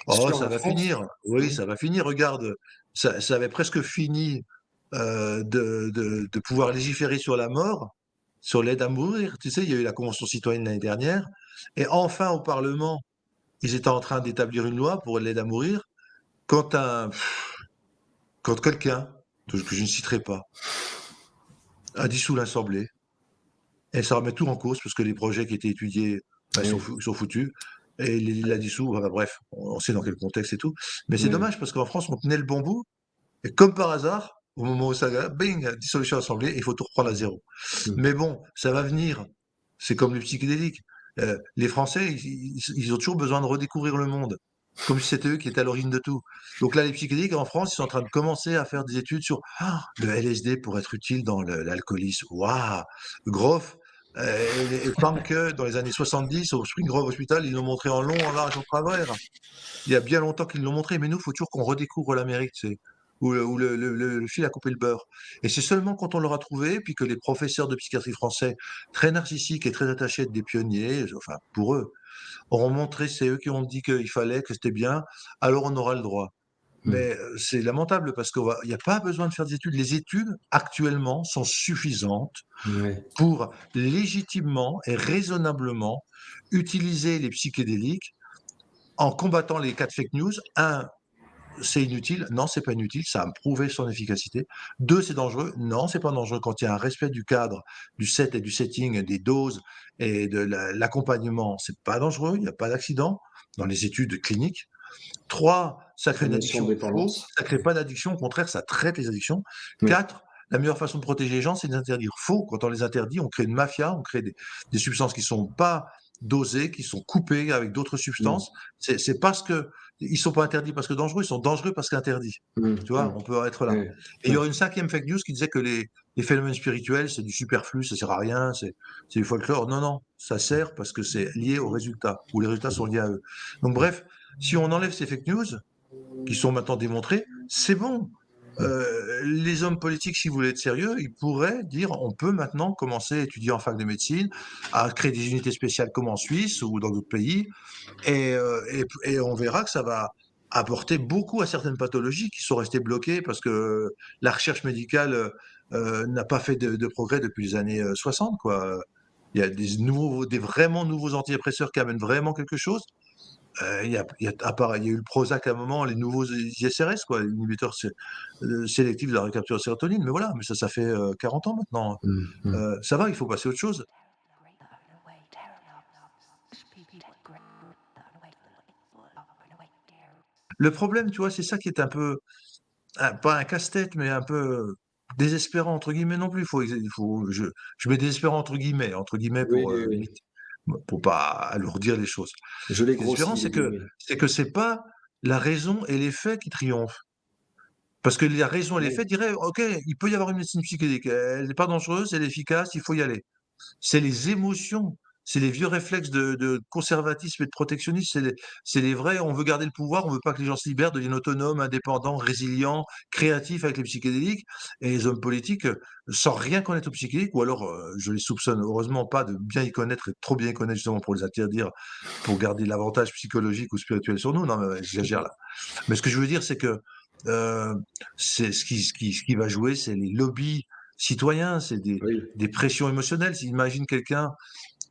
Oh, sur ça la va France? finir. Oui, Ouais. ça va finir. Regarde, ça avait presque fini de pouvoir légiférer sur la mort, sur l'aide à mourir. Tu sais, il y a eu la Convention citoyenne l'année dernière. Et enfin, au Parlement, ils étaient en train d'établir une loi pour l'aide à mourir quand quand quelqu'un, que je ne citerai pas, a dissous l'Assemblée. Et ça remet tout en cause parce que les projets qui étaient étudiés ben, Oui. sont foutus. Et il l'a dissous. Enfin, bref, on sait dans quel contexte et tout. Mais c'est Oui. dommage parce qu'en France, on tenait le bon bout. Et comme par hasard, au moment où ça, bing, dissolution assemblée, il faut tout reprendre à zéro. Hmm. Mais bon, ça va venir. C'est comme les psychédéliques. Les Français, ils ont toujours besoin de redécouvrir le monde. Comme si c'était eux qui étaient à l'origine de tout. Donc là, les psychédéliques en France, ils sont en train de commencer à faire des études sur le LSD pour être utile dans l'alcoolisme. Waouh! Groff et Panke, dans les années 70, au Spring Grove Hospital, ils l'ont montré en long, en large, en travers. Il y a bien longtemps qu'ils l'ont montré, mais nous, il faut toujours qu'on redécouvre l'Amérique, tu sais, où le fil a coupé le beurre. Et c'est seulement quand on l'aura trouvé, puis que les professeurs de psychiatrie français, très narcissiques et très attachés à être des pionniers, enfin, pour eux, auront montré, c'est eux qui ont dit qu'il fallait, que c'était bien, alors on aura le droit. Hmm. Mais c'est lamentable parce qu'il n'y a pas besoin de faire des études. Les études, actuellement, sont suffisantes Ouais. pour légitimement et raisonnablement utiliser les psychédéliques en combattant les cas de fake news. Un, c'est inutile. Non, c'est pas inutile. Ça a prouvé son efficacité. Deux, c'est dangereux. Non, c'est pas dangereux quand il y a un respect du cadre, du set et du setting, des doses et de l'accompagnement. C'est pas dangereux. Il n'y a pas d'accident dans les études cliniques. Trois, ça crée La une notion de addiction. Faux. dépendance. Ça crée pas d'addiction. Au contraire, ça traite les addictions. Oui. Quatre, la meilleure façon de protéger les gens, c'est de les interdire. Faux. Quand on les interdit, on crée une mafia, on crée des substances qui sont pas dosées, qui sont coupées avec d'autres Hmm. substances. C'est parce que ils sont pas interdits parce que dangereux, ils sont dangereux parce qu'interdits. Hmm. Tu vois, Hmm. on peut être là. Ouais. Et il y Ouais. aurait une cinquième fake news qui disait que les phénomènes spirituels, c'est du superflu, ça sert à rien, c'est du folklore. Non, non, ça sert parce que c'est lié aux résultats, ou les résultats sont liés à eux. Donc bref, si on enlève ces fake news, qui sont maintenant démontrés, c'est bon. Les hommes politiques, si vous voulez être sérieux, ils pourraient dire on peut maintenant commencer à étudier en fac de médecine, à créer des unités spéciales comme en Suisse ou dans d'autres pays, et on verra que ça va apporter beaucoup à certaines pathologies qui sont restées bloquées parce que la recherche médicale n'a pas fait de progrès depuis les années 60, quoi. Il y a des vraiment nouveaux antidépresseurs qui amènent vraiment quelque chose. Il y a eu le Prozac à un moment, les nouveaux ISRS, quoi, inhibiteurs sélectifs de la récapture de sérotonine, mais voilà, mais ça fait 40 ans maintenant. Hmm. Hmm. Ça va, il faut passer à autre chose. Le problème, tu vois, c'est ça qui est un peu, pas un casse-tête, mais un peu désespérant, entre guillemets, non plus. Je mets désespérant entre guillemets Oui, pour, oui, oui. pour pas alourdir les choses. Je l'ai Désespérant, grossi, les guillemets. c'est que c'est pas la raison et les faits qui triomphent. Parce que la raison et les Oui. faits diraient, OK, il peut y avoir une médecine psychédélique, elle n'est pas dangereuse, elle est efficace, il faut y aller. C'est les émotions, c'est les vieux réflexes de conservatisme et de protectionnisme, c'est les vrais, on veut garder le pouvoir, on veut pas que les gens se libèrent, deviennent autonomes, indépendants, résilients, créatifs avec les psychédéliques. Et les hommes politiques, sans rien connaître aux psychédéliques, ou alors, je les soupçonne heureusement pas de bien y connaître et de trop bien y connaître justement pour les interdire, pour garder l'avantage psychologique ou spirituel sur nous. Non, mais j'exagère là. Mais ce que je veux dire, c'est que euh, ce qui va jouer, c'est les lobbies citoyens, c'est Oui. des pressions émotionnelles. Imagine quelqu'un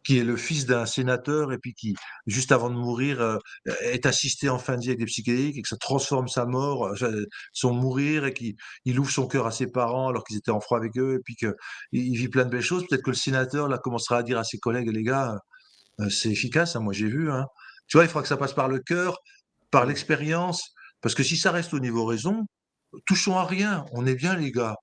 qui est le fils d'un sénateur et puis qui, juste avant de mourir, est assisté en fin de vie avec des psychédéliques et que ça transforme sa mort, son mourir et qu'il il ouvre son cœur à ses parents alors qu'ils étaient en froid avec eux et puis qu'il vit plein de belles choses. Peut-être que le sénateur là commencera à dire à ses collègues, les gars, c'est efficace, hein, moi j'ai vu. Hein. Tu vois, il faudra que ça passe par le cœur, par Hmm. l'expérience, parce que si ça reste au niveau raison, touchons à rien, on est bien les gars.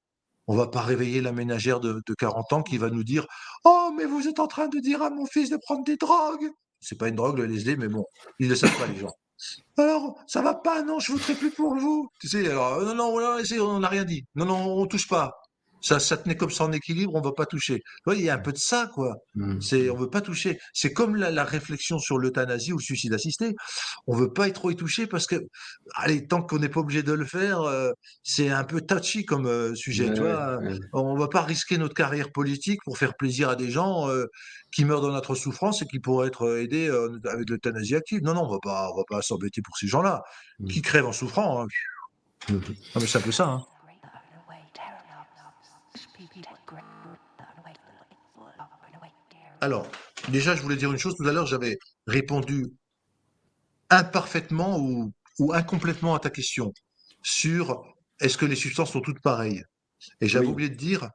On va pas réveiller la ménagère de 40 ans qui va nous dire: «Oh mais vous êtes en train de dire à mon fils de prendre des drogues!» C'est pas une drogue le LSD, mais bon, ils le savent pas les gens. «Alors, ça va pas? Non, je voterai plus pour vous!» Tu sais? Alors, «Non, non, voilà, on n'a rien dit. Non, non, on touche pas. Ça tenait comme ça en équilibre, on va pas toucher». Tu vois, il y a un peu de ça, quoi. Mmh. On veut pas toucher. C'est comme la réflexion sur l'euthanasie ou le suicide assisté. On veut pas y trop y toucher parce que, allez, tant qu'on n'est pas obligé de le faire, c'est un peu touchy comme sujet, Ouais, tu ouais, vois. ouais. On va pas risquer notre carrière politique pour faire plaisir à des gens qui meurent dans notre souffrance et qui pourraient être aidés avec l'euthanasie active. Non, non, on va pas s'embêter pour ces gens-là Mmh. qui crèvent en souffrant, hein. Mmh. Non, mais c'est un peu ça, hein. Alors, déjà, je voulais dire une chose. Tout à l'heure, j'avais répondu imparfaitement ou incomplètement à ta question sur est-ce que les substances sont toutes pareilles? Et j'avais Oui. oublié de dire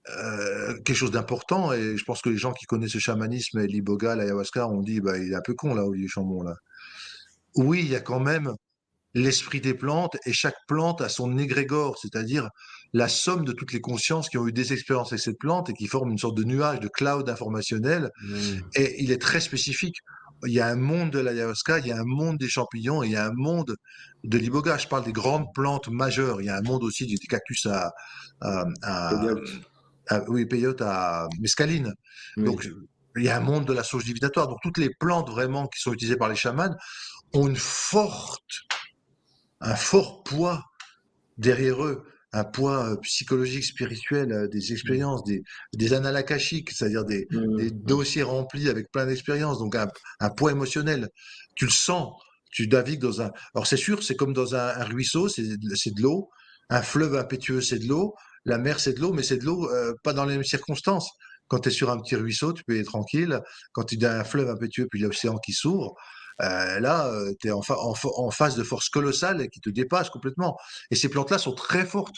quelque chose d'important, et je pense que les gens qui connaissent le chamanisme et l'iboga, l'ayahuasca, ont dit bah, il est un peu con là, Olivier Chambon. Là. Oui, il y a quand même l'esprit des plantes, et chaque plante a son égrégore, c'est-à-dire la somme de toutes les consciences qui ont eu des expériences avec cette plante et qui forment une sorte de nuage, de cloud informationnel. Mmh. Et il est très spécifique. Il y a un monde de l'ayahuasca, il y a un monde des champignons, et il y a un monde de l'iboga. Je parle des grandes plantes majeures. Il y a un monde aussi des cactus à, à- Peyote. oui, peyote à mescaline. Donc, Oui. il y a un monde de la sauge divinatoire. Donc, toutes les plantes vraiment qui sont utilisées par les chamans ont un fort poids derrière eux, un poids psychologique, spirituel, des Mmh. expériences, des annales akashiques, c'est-à-dire des Mmh mh. dossiers remplis avec plein d'expériences, donc un poids émotionnel. Tu le sens, tu navigues dans un... Alors c'est sûr, c'est comme dans un ruisseau, c'est de l'eau, un fleuve impétueux, c'est de l'eau, la mer, c'est de l'eau, mais c'est de l'eau pas dans les mêmes circonstances. Quand tu es sur un petit ruisseau, tu peux être tranquille. Quand tu as un fleuve impétueux, puis l'océan qui s'ouvre, là, tu es en phase de force colossale qui te dépasse complètement. Et ces plantes-là sont très fortes.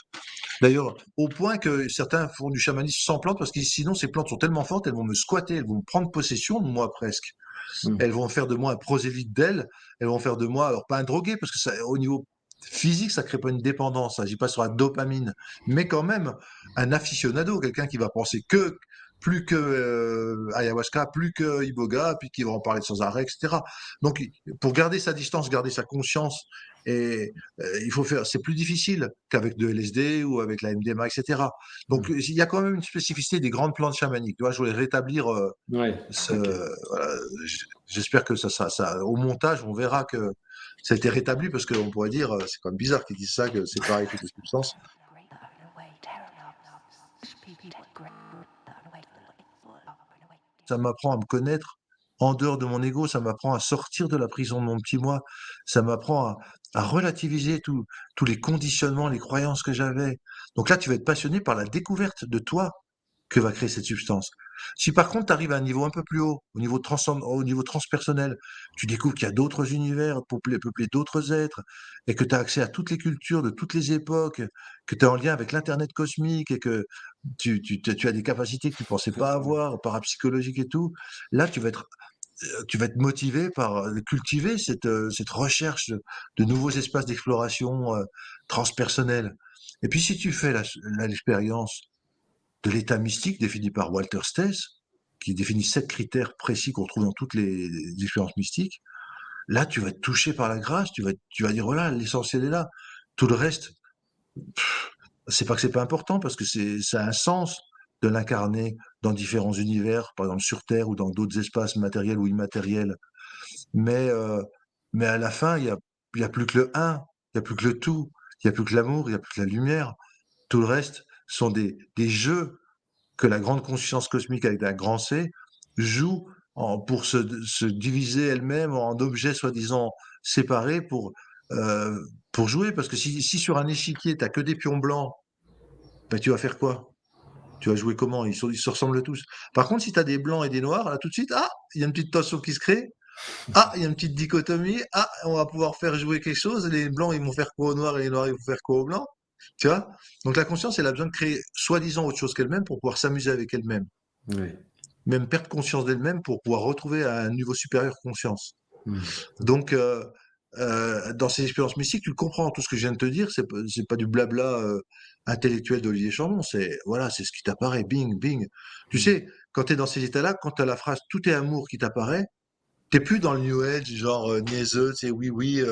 D'ailleurs, au point que certains font du chamanisme sans plantes, parce que sinon ces plantes sont tellement fortes, elles vont me squatter, elles vont prendre possession de moi presque. Mmh. Elles vont faire de moi un prosélyte d'elles, elles vont faire de moi, alors pas un drogué, parce que ça, au niveau physique, ça crée pas une dépendance, ça agit pas sur la dopamine, mais quand même un aficionado, quelqu'un qui va penser que plus que ayahuasca, plus que iboga, puis qui va en parler sans arrêt, etc. Donc, pour garder sa distance, garder sa conscience, et il faut faire, c'est plus difficile qu'avec de LSD ou avec la MDMA, etc. Donc, Mmh. il y a quand même une spécificité des grandes plantes chamaniques. Tu vois, je voulais rétablir Ouais, OK. voilà, j'espère que au montage, on verra que ça a été rétabli, parce qu'on pourrait dire, c'est quand même bizarre qu'ils disent ça, que c'est pareil toutes les substances. Ça m'apprend à me connaître en dehors de mon ego, ça m'apprend à sortir de la prison de mon petit moi, ça m'apprend à relativiser tous les conditionnements, les croyances que j'avais. Donc là, tu vas être passionné par la découverte de toi que va créer cette substance. Si par contre tu arrives à un niveau un peu plus haut, au niveau transpersonnel, tu découvres qu'il y a d'autres univers peuplés d'autres êtres, et que tu as accès à toutes les cultures de toutes les époques, que tu es en lien avec l'Internet cosmique, et que tu as des capacités que tu pensais pas avoir, parapsychologiques et tout, là tu vas être motivé par cultiver cette recherche de nouveaux espaces d'exploration transpersonnelle. Et puis si tu fais l'expérience de l'état mystique défini par Walter Stess, qui définit 7 critères précis qu'on trouve dans toutes les expériences mystiques, là, tu vas être touché par la grâce, tu vas dire, voilà, l'essentiel est là. Tout le reste, c'est pas que c'est pas important, parce que ça a un sens de l'incarner dans différents univers, par exemple sur Terre ou dans d'autres espaces matériels ou immatériels. Mais, euh, mais à la fin, il y a plus que le un, il y a plus que le tout, il y a plus que l'amour, il y a plus que la lumière. Tout le reste sont des jeux que la grande conscience cosmique avec un grand C joue pour se diviser elle-même en objets soi-disant séparés euh, pour jouer. Parce que si sur un échiquier, tu que des pions blancs, ben, tu vas faire quoi? Tu vas jouer comment? Ils se ressemblent tous. Par contre, si tu as des blancs et des noirs, là tout de suite, ah, il y a une petite tension qui se crée. Ah, il y a une petite dichotomie. Ah, on va pouvoir faire jouer quelque chose. Les blancs, ils vont faire quoi aux noirs, et les noirs, ils vont faire quoi aux blancs. Tu vois? Donc la conscience, elle a besoin de créer soi-disant autre chose qu'elle-même pour pouvoir s'amuser avec elle-même. Oui. Même perdre conscience d'elle-même pour pouvoir retrouver un niveau supérieur conscience. Mmh. Donc, dans ces expériences mystiques, tu le comprends. Tout ce que je viens de te dire, c'est pas du blabla intellectuel d'Olivier Chandon. C'est voilà, c'est ce qui t'apparaît. Bing, bing. Tu Mmh. sais, quand tu es dans ces états-là, quand tu as la phrase "tout est amour" qui t'apparaît, t'es plus dans le New Age, genre niaiseux, tu sais, oui, oui,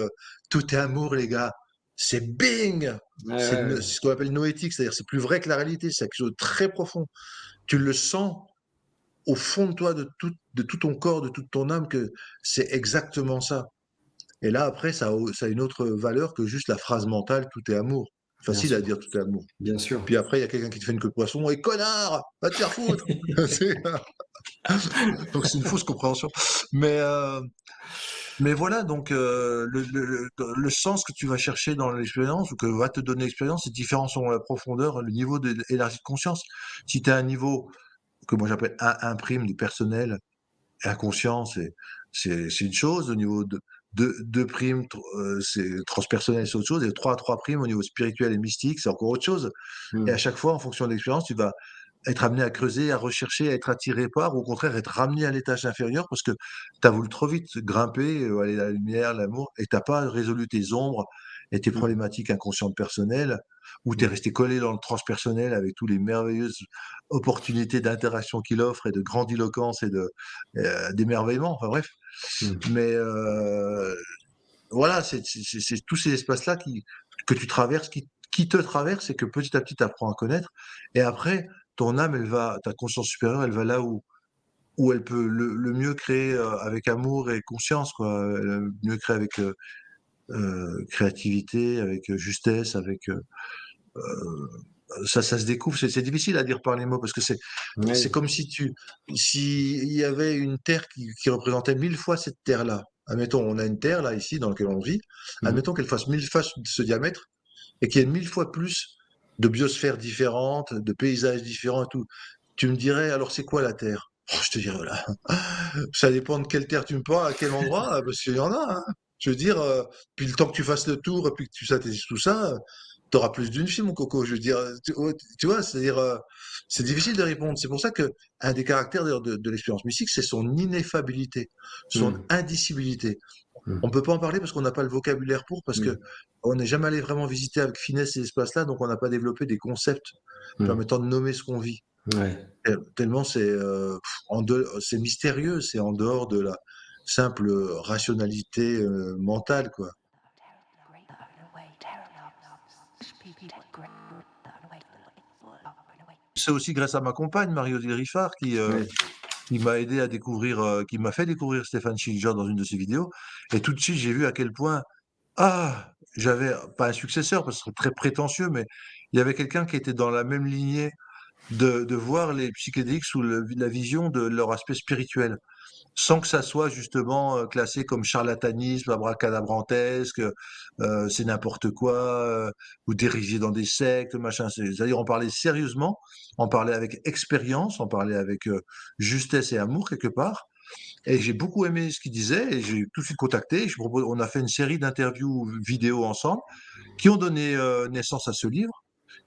tout est amour, les gars. C'est bing! Ouais, ouais, C'est ce qu'on appelle noétique, c'est-à-dire c'est plus vrai que la réalité, c'est quelque chose de très profond. Tu le sens au fond de toi, de tout ton corps, de toute ton âme, que c'est exactement ça. Et là, après, ça a une autre valeur que juste la phrase mentale, tout est amour. bien Facile à sûr, dire, tout est amour. bien sûr. Puis après, il y a quelqu'un qui te fait une queue de poisson, et connard, va te faire foutre! C'est- Donc c'est une fausse compréhension. Mais, euh, mais voilà, donc le sens que tu vas chercher dans l'expérience ou que va te donner l'expérience, c'est différent selon la profondeur, le niveau élargi de conscience. Si tu as un niveau que moi j'appelle un prime de personnel et inconscient, c'est une chose. Au niveau de deux primes, c'est transpersonnel, c'est autre chose. Et trois primes au niveau spirituel et mystique, c'est encore autre chose. Et à Mmh. chaque fois, en fonction de l'expérience, tu vas être amené à creuser, à rechercher, à être attiré par, ou au contraire être ramené à l'étage inférieur parce que tu as voulu trop vite grimper, aller à la lumière, l'amour, et t'as pas résolu tes ombres et tes Mmh. problématiques inconscientes personnelles, ou tu es Mmh. resté collé dans le transpersonnel avec toutes les merveilleuses opportunités d'interaction qu'il offre et de grandiloquence et d'émerveillement, enfin bref. Mmh. Mais voilà, c'est tous ces espaces-là que tu traverses, qui te traversent et que petit à petit tu apprends à connaître. Et après, ton âme, ta conscience supérieure, elle va là où elle peut le mieux créer avec amour et conscience, quoi. Mieux créer avec créativité, avec justesse, avec ça se découvre. C'est difficile à dire par les mots parce que c'est Oui. comme s'il y avait une terre qui représentait 1000 fois cette terre-là. Admettons, on a une terre là ici dans laquelle on vit. Mmh. Admettons qu'elle fasse 1000 fois ce diamètre et qu'il y ait 1000 fois plus de biosphères différentes, de paysages différents et tout. Tu me dirais, alors c'est quoi la Terre? Oh, je te dirais, voilà, ça dépend de quelle Terre tu me parles, à quel endroit, parce qu'il y en a, hein. Je veux dire, puis le temps que tu fasses le tour et puis que tu satisfais tout ça, tu auras plus d'une fille, mon coco. Je veux dire, ouais, tu vois, c'est-à-dire, c'est difficile de répondre. C'est pour ça que un des caractères d'ailleurs de l'expérience mystique, c'est son ineffabilité, son Mmh. indicibilité. Mmh. On peut pas en parler parce qu'on n'a pas le vocabulaire parce que Mmh. on n'est jamais allé vraiment visiter avec finesse ces espaces-là, donc on n'a pas développé des concepts Mmh. permettant de nommer ce qu'on vit. Ouais. Tellement c'est mystérieux, c'est en dehors de la simple rationalité mentale, quoi. C'est aussi grâce à ma compagne, Marie-Odile Riffard, Ouais. qui m'a aidé à découvrir, qui m'a fait découvrir Stéphane Schillinger dans une de ses vidéos. Et tout de suite, j'ai vu à quel point, j'avais pas un successeur parce que ce serait très prétentieux, mais il y avait quelqu'un qui était dans la même lignée de voir les psychédéliques sous la vision de leur aspect spirituel, sans que ça soit justement classé comme charlatanisme, abracadabrantesque, c'est n'importe quoi, ou dirigé dans des sectes, machin. C'est-à-dire on parlait sérieusement, on parlait avec expérience, on parlait avec justesse et amour quelque part. Et j'ai beaucoup aimé ce qu'il disait et j'ai tout de suite contacté. On a fait une série d'interviews vidéo ensemble qui ont donné naissance à ce livre,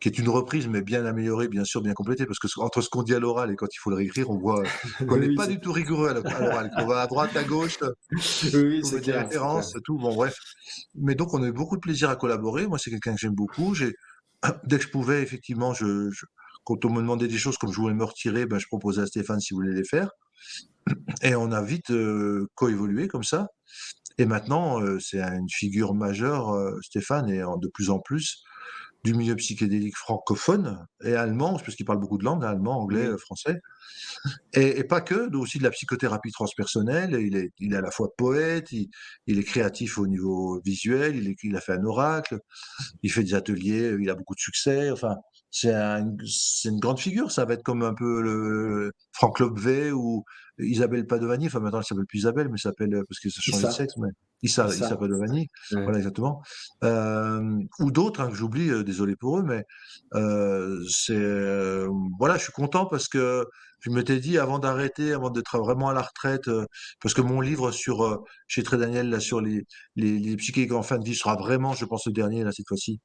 qui est une reprise, mais bien améliorée, bien sûr, bien complétée, parce que entre ce qu'on dit à l'oral et quand il faut le réécrire, on voit qu'on n'est Oui, pas c'est du tout rigoureux à l'oral, qu'on va à droite, à gauche, oui, oui, on c'est met des clair, c'est clair. références, tout, bon, bref. Mais donc, on a eu beaucoup de plaisir à collaborer. Moi, c'est quelqu'un que j'aime beaucoup. Dès que je pouvais, effectivement, quand on me demandait des choses, comme je voulais me retirer, ben, je proposais à Stéphane s'il voulait les faire. Et on a vite coévolué comme ça. Et maintenant, c'est une figure majeure, Stéphane, et de plus en plus du milieu psychédélique francophone et allemand, parce qu'il parle beaucoup de langues, hein, allemand, anglais, Oui. français, et pas que, aussi de la psychothérapie transpersonnelle. Il est à la fois poète, il est créatif au niveau visuel, il a fait un oracle, il fait des ateliers, il a beaucoup de succès. Enfin, c'est une grande figure. Ça va être comme un peu le Franck Lobvé ou Isabelle Padovani. Enfin, maintenant, elle s'appelle plus Isabelle, mais s'appelle, parce que ça a Qui changé de ça? sexe, mais Qui Issa ça? Padovani. Ouais. Voilà, exactement. Ou d'autres, hein, que j'oublie, désolé pour eux, mais voilà, je suis content parce que je m'étais dit avant d'arrêter, avant d'être vraiment à la retraite, parce que mon livre chez Très Daniel, là, sur les psychédéliques en fin de vie sera vraiment, je pense, le dernier, là, cette fois-ci.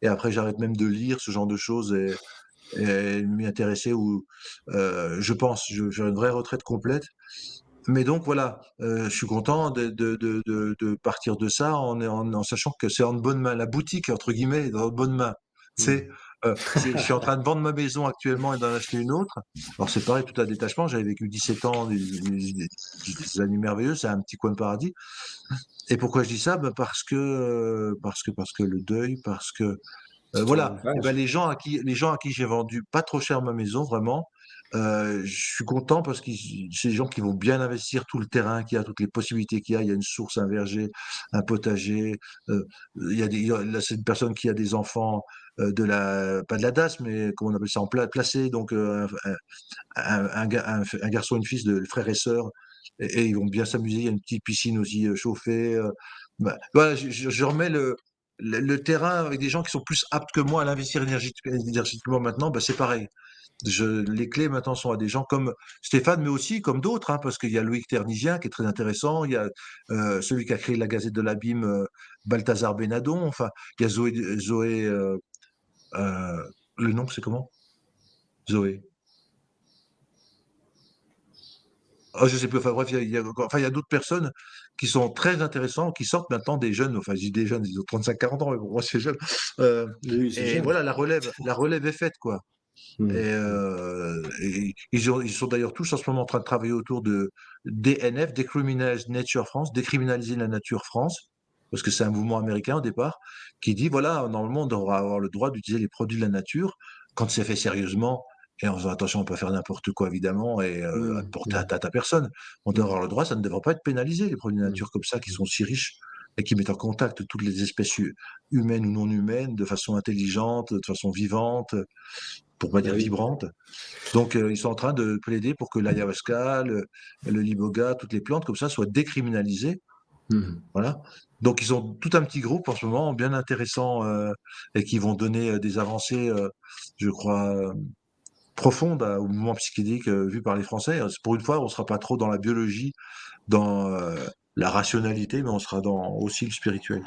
Et après, j'arrête même de lire ce genre de choses et m'y intéresser, ou je pense, j'ai une vraie retraite complète. Mais donc voilà, je suis content de partir de ça en sachant que c'est en bonne main. La boutique, entre guillemets, est en bonne main. Tu Mmh. sais, je suis en train de vendre ma maison actuellement et d'en acheter une autre. Alors c'est pareil, tout à détachement. J'avais vécu 17 ans, des années merveilleuses, c'est un petit coin de paradis. Et pourquoi je dis ça? Ben parce que le deuil, parce que Tu te rends voilà, et ben page. les gens à qui j'ai vendu pas trop cher ma maison, vraiment, je suis content parce que c'est des gens qui vont bien investir tout le terrain qu'il y a, toutes les possibilités qu'il y a. Il y a une source, un verger, un potager. Là, c'est une personne qui a des enfants pas de la DAS, mais comment on appelle ça, placés, donc un garçon et une fille de frères et sœurs, et ils vont bien s'amuser. Il y a une petite piscine aussi chauffée. Voilà, je remets le terrain avec des gens qui sont plus aptes que moi à l'investir énergétiquement maintenant. C'est pareil. Les clés maintenant sont à des gens comme Stéphane, mais aussi comme d'autres, hein, parce qu'il y a Loïc Ternisien qui est très intéressant. Il y a celui qui a créé la Gazette de l'Abîme, Balthazar Benadon. Enfin, il y a Zoé euh, le nom, c'est comment? Zoé. Ah, je sais plus, enfin bref, il y a d'autres personnes qui sont très intéressants, qui sortent maintenant des jeunes, enfin je dis des jeunes, ils ont 35-40 ans, mais pour moi c'est jeune. Euh, Oui, c'est et jeune. voilà, la relève est faite, quoi. Mmh. Mmh. Et ils sont d'ailleurs tous en ce moment en train de travailler autour de DNF, Decriminalize Nature France, décriminaliser la nature France, parce que c'est un mouvement américain au départ, qui dit, voilà, normalement on devra avoir le droit d'utiliser les produits de la nature quand c'est fait sérieusement, et en faisant attention à ne pas faire n'importe quoi, évidemment, et à Mmh. porter Mmh. atteinte à personne. On doit Mmh. avoir le droit, ça ne devrait pas être pénalisé, les produits de la Mmh. nature comme ça, qui Mmh. sont si riches et qui mettent en contact toutes les espèces humaines ou non humaines, de façon intelligente, de façon vivante, pour pas Bah dire oui. vibrante. Donc, ils sont en train de plaider pour que l'ayahuasca, le liboga, toutes les plantes comme ça soient décriminalisées. Mmh. Voilà. Donc, ils ont tout un petit groupe en ce moment, bien intéressant, et qui vont donner des avancées, je crois, profondes au mouvement psychédélique vu par les Français. Pour une fois, on ne sera pas trop dans la biologie, dans la rationalité, mais on sera dans aussi le spirituel.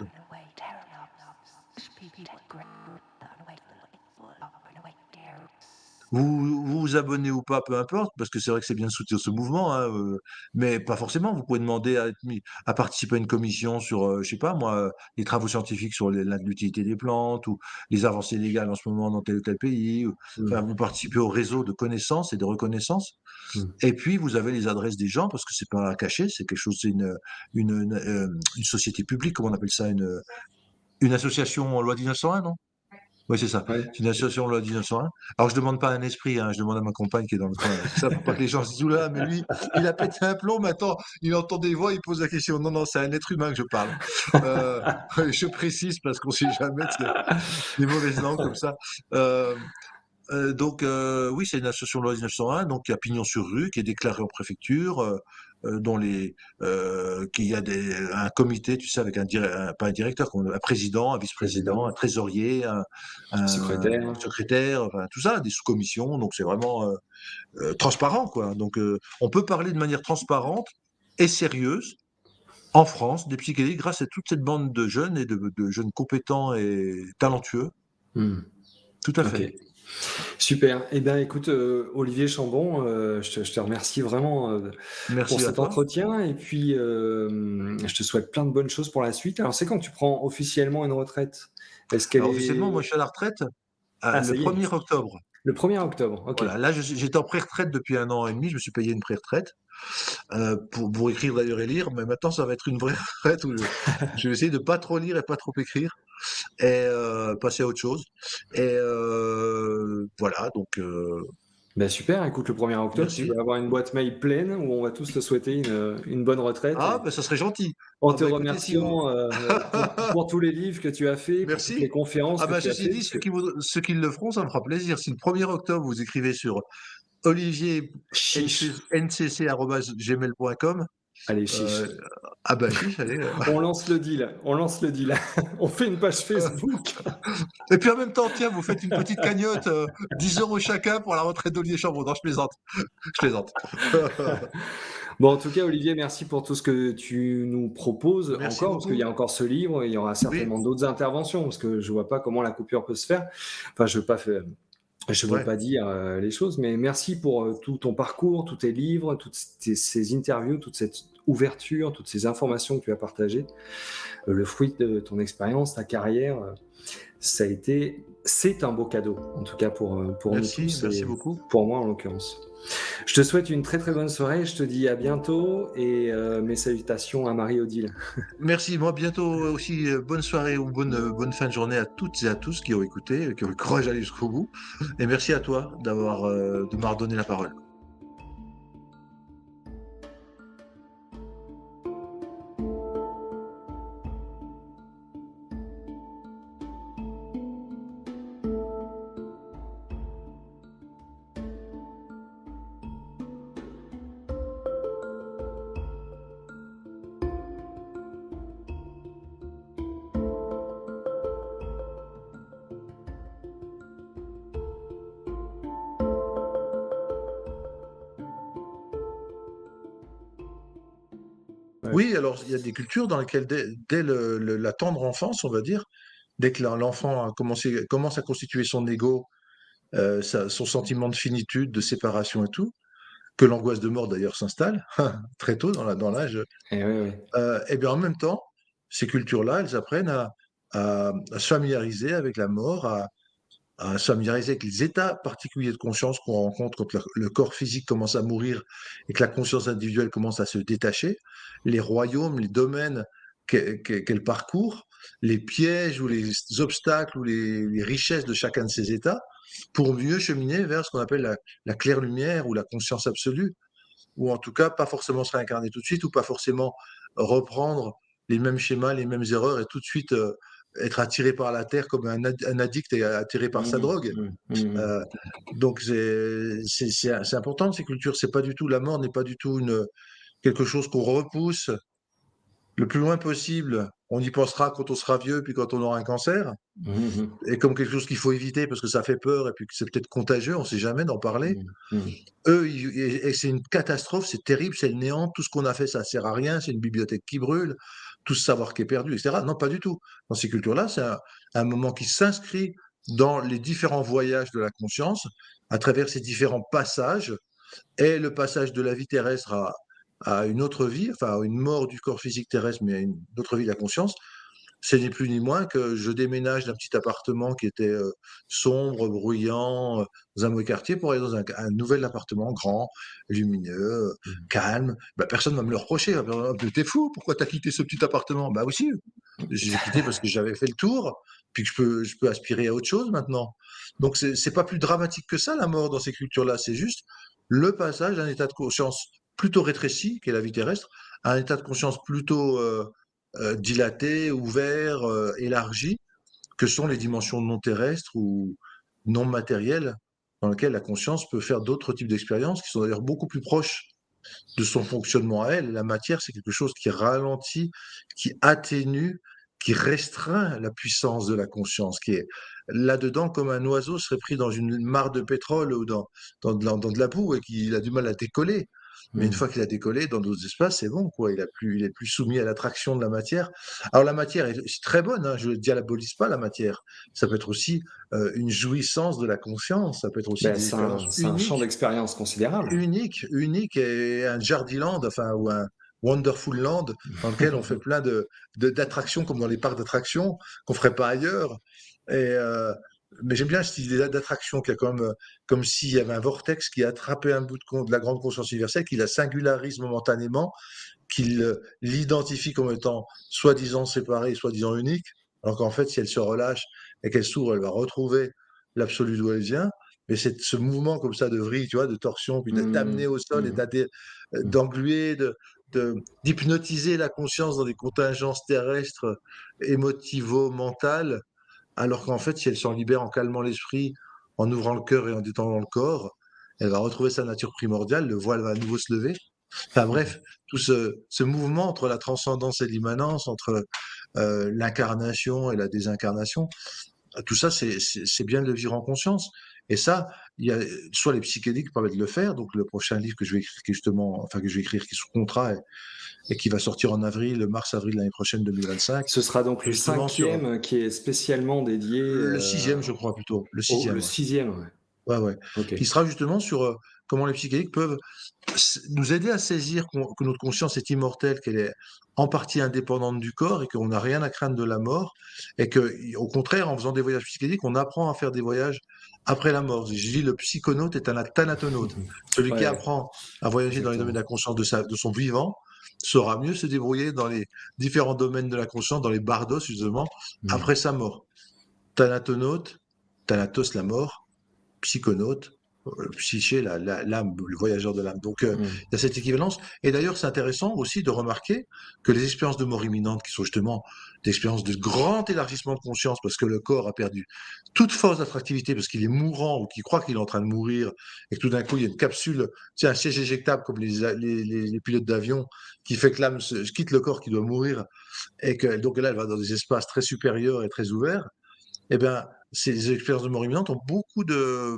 Vous abonnez ou pas, peu importe, parce que c'est vrai que c'est bien de soutenir ce mouvement, hein, mais pas forcément. Vous pouvez demander à participer à une commission sur, je sais pas moi, les travaux scientifiques sur l'utilité des plantes ou les avancées légales en ce moment dans tel ou tel pays. Enfin, Mmh. vous participez au réseau de connaissances et de reconnaissance. Mmh. Et puis, vous avez les adresses des gens, parce que c'est pas caché, c'est quelque chose, c'est une société publique, comment on appelle ça, une association en loi 1901, non? Oui, c'est ça. Ouais. C'est une association loi 1901. Alors, je demande pas à un esprit, hein, je demande à ma compagne qui est dans le coin. C'est ça, pour pas que les gens se disent, oula, mais lui, il a pété un plomb, maintenant, il entend des voix, il pose la question. Non, non, c'est un être humain que je parle. Euh, je précise parce qu'on sait jamais, des mauvaises langues comme ça. Euh, donc, oui, c'est une association loi 1901, donc qui a pignon sur rue, qui est déclarée en préfecture, dont qu'il y a un comité, tu sais, avec pas un directeur, un président, un vice-président, un Président, trésorier, un secrétaire. secrétaire, enfin, tout ça, des sous-commissions. Donc, c'est vraiment transparent, quoi. Donc, on peut parler de manière transparente et sérieuse en France des psychédéliques grâce à toute cette bande de jeunes et de jeunes compétents et talentueux. Mmh. Tout à OK. fait. Super. Eh bien, écoute, Olivier Chambon, je te remercie vraiment, pour Merci à cet toi. entretien et puis, je te souhaite plein de bonnes choses pour la suite. Alors, c'est quand tu prends officiellement une retraite? Est-ce qu'elle Alors est officiellement, moi, je suis à la retraite ah, le ça y est, 1er octobre. le 1er octobre, OK. Voilà, là, j'étais en pré-retraite depuis 1 an et demi. Je me suis payé une pré-retraite pour écrire d'ailleurs et lire, mais maintenant, ça va être une vraie retraite où je vais essayer de pas trop lire et pas trop écrire et passer à autre chose. Et voilà, donc Bah, super, écoute, le 1er octobre, tu merci. vas avoir une boîte mail pleine où on va tous te souhaiter une bonne retraite Ah, et ben ça serait gentil. en Ah te bah écoutez, si vous remerciant, pour tous les livres que tu as faits, pour toutes les merci. conférences Ah que ben tu as ceci fait dit, parce que ceux qui le feront, ça me fera plaisir. Si le 1er octobre, vous écrivez sur chiche, olivier.ncc@gmail.com. allez Euh, chiche. ah bah chiche, allez. On lance le deal, on lance le deal. On fait une page Facebook. Et puis en même temps, tiens, vous faites une petite cagnotte, 10 € chacun pour la retraite d'Olivier Chambon. Non, je plaisante. Je plaisante. Bon, en tout cas, Olivier, merci pour tout ce que tu nous proposes Merci encore, parce qu'il y beaucoup. a encore ce livre, et il y aura Oui, certainement d'autres interventions, parce que je vois pas comment la coupure peut se faire. Enfin, je veux pas faire Je veux Ouais, pas dire, les choses, mais merci pour, tout ton parcours, tous tes livres, toutes ces interviews, toute cette ouverture, toutes ces informations que tu as partagées. Le fruit de ton expérience, ta carrière, c'est un beau cadeau, en tout cas pour nous merci, tous merci et beaucoup. pour moi en l'occurrence. Je te souhaite une très, très bonne soirée, je te dis à bientôt et mes salutations à Marie-Odile. Merci, moi bientôt aussi, bonne soirée ou bonne fin de journée à toutes et à tous qui ont écouté, qui ont eu le courage d'aller jusqu'au bout. Et merci à toi de m'avoir donné la parole. Ouais. Oui, alors il y a des cultures dans lesquelles dès la tendre enfance, on va dire, dès que l'enfant commence à constituer son ego, son sentiment de finitude, de séparation et tout, que l'angoisse de mort d'ailleurs s'installe très tôt dans l'âge, Et oui, oui. et bien en même temps, ces cultures-là, elles apprennent à se familiariser avec la mort, à se familiariser avec les états particuliers de conscience qu'on rencontre quand le corps physique commence à mourir et que la conscience individuelle commence à se détacher, les royaumes, les domaines qu'elle parcourt, les pièges ou les obstacles ou les richesses de chacun de ces états, pour mieux cheminer vers ce qu'on appelle la claire lumière ou la conscience absolue, ou en tout cas pas forcément se réincarner tout de suite, ou pas forcément reprendre les mêmes schémas, les mêmes erreurs, et tout de suite être attiré par la terre comme un addict est attiré par sa Mmh drogue. mh. Mmh mh. Euh, donc c'est important ces cultures. C'est pas du tout, la mort n'est pas du tout quelque chose qu'on repousse le plus loin possible. On y pensera quand on sera vieux, puis quand on aura un cancer, Mmh mh. et comme quelque chose qu'il faut éviter parce que ça fait peur et puis que c'est peut-être contagieux, on sait jamais d'en parler. Mmh. Mmh. Eux, et c'est une catastrophe, c'est terrible, c'est le néant, tout ce qu'on a fait, ça sert à rien, c'est une bibliothèque qui brûle, tout ce savoir qui est perdu, etc. Non, pas du tout. Dans ces cultures-là, c'est un moment qui s'inscrit dans les différents voyages de la conscience, à travers ces différents passages, et le passage de la vie terrestre à une autre vie, enfin à une mort du corps physique terrestre, mais à une autre vie de la conscience, ce n'est plus ni moins que je déménage d'un petit appartement qui était sombre, bruyant, dans un mauvais quartier pour aller dans un nouvel appartement grand, lumineux, Mmh. calme. Bah, personne ne va me le reprocher. On va me dire, «Ah, t'es fou, pourquoi t'as quitté ce petit appartement?» Bah aussi, j'ai quitté parce que j'avais fait le tour, puis que je peux aspirer à autre chose maintenant. Donc c'est pas plus dramatique que ça la mort dans ces cultures-là. C'est juste le passage d'un état de conscience plutôt rétréci, qui est la vie terrestre, à un état de conscience plutôt dilaté, ouvert, élargi, que sont les dimensions non terrestres ou non matérielles, dans lesquelles la conscience peut faire d'autres types d'expériences qui sont d'ailleurs beaucoup plus proches de son fonctionnement à elle. La matière, c'est quelque chose qui ralentit, qui atténue, qui restreint la puissance de la conscience, qui est là-dedans comme un oiseau serait pris dans une mare de pétrole ou dans de la boue et qu'il a du mal à décoller. Mais une Mmh. fois qu'il a décollé dans d'autres espaces, c'est bon, quoi. Il est plus soumis à l'attraction de la matière. Alors la matière c'est très bonne, hein, je ne diabolise pas la matière. Ça peut être aussi une jouissance de la conscience, ça peut être aussi Beh, des expériences c'est un champ uniques d'expérience considérable. unique et un Jardiland, enfin, ou un Wonderful Land, dans lequel on fait plein d'attractions comme dans les parcs d'attractions, qu'on ferait pas ailleurs. Et, mais j'aime bien cette idée d'attraction qui a comme s'il y avait un vortex qui attrapait un bout de la grande conscience universelle, qui la singularise momentanément, qu'il l'identifie comme étant soi-disant séparée, soi-disant unique, alors qu'en fait, si elle se relâche et qu'elle s'ouvre, elle va retrouver l'absolu d'où elle vient. Mais c'est ce mouvement comme ça de vrille, tu vois, de torsion, puis Mmh. d'amener au sol et Mmh. Mmh. d'engluer, d'hypnotiser la conscience dans des contingences terrestres, émotivo-mentales, alors qu'en fait, si elle s'en libère en calmant l'esprit, en ouvrant le cœur et en détendant le corps, elle va retrouver sa nature primordiale, le voile va à nouveau se lever. Enfin bref, tout ce mouvement entre la transcendance et l'immanence, entre l'incarnation et la désincarnation, tout ça, c'est bien de le vivre en conscience. Et ça, il y a soit les psychédéliques qui permettent de le faire, donc le prochain livre que je vais écrire, qui est justement, enfin que je vais écrire, qui est sous contrat et qui va sortir en avril, mars-avril l'année prochaine 2025, Ce sera donc le justement sur cinquième qui est spécialement dédié, le sixième, je crois plutôt, le au sixième, le ouais. sixième, ouais. Ouais, ouais. Ok. Qui sera justement sur comment les psychédéliques peuvent nous aider à saisir que notre conscience est immortelle, qu'elle est en partie indépendante du corps et qu'on n'a rien à craindre de la mort. Et que, au contraire, en faisant des voyages psychédéliques, on apprend à faire des voyages après la mort. Je dis le psychonaute est un thanatonaute. Celui qui Ouais, apprend à voyager dans les domaines exactement. de la conscience de son vivant saura mieux se débrouiller dans les différents domaines de la conscience, dans les bardos, justement, Hmm. après sa mort. Thanatonaute, Thanatos, la mort, psychonaute, psyché, l'âme, le voyageur de l'âme. Donc, Hmm. il y a cette équivalence. Et d'ailleurs, c'est intéressant aussi de remarquer que les expériences de mort imminente, qui sont justement des expériences de grand élargissement de conscience, parce que le corps a perdu toute force d'attractivité, parce qu'il est mourant ou qu'il croit qu'il est en train de mourir, et que tout d'un coup, il y a une capsule, un siège éjectable comme les pilotes d'avion, qui fait que l'âme quitte le corps qui doit mourir, et que donc là, elle va dans des espaces très supérieurs et très ouverts. Eh bien, ces expériences de mort imminente ont beaucoup de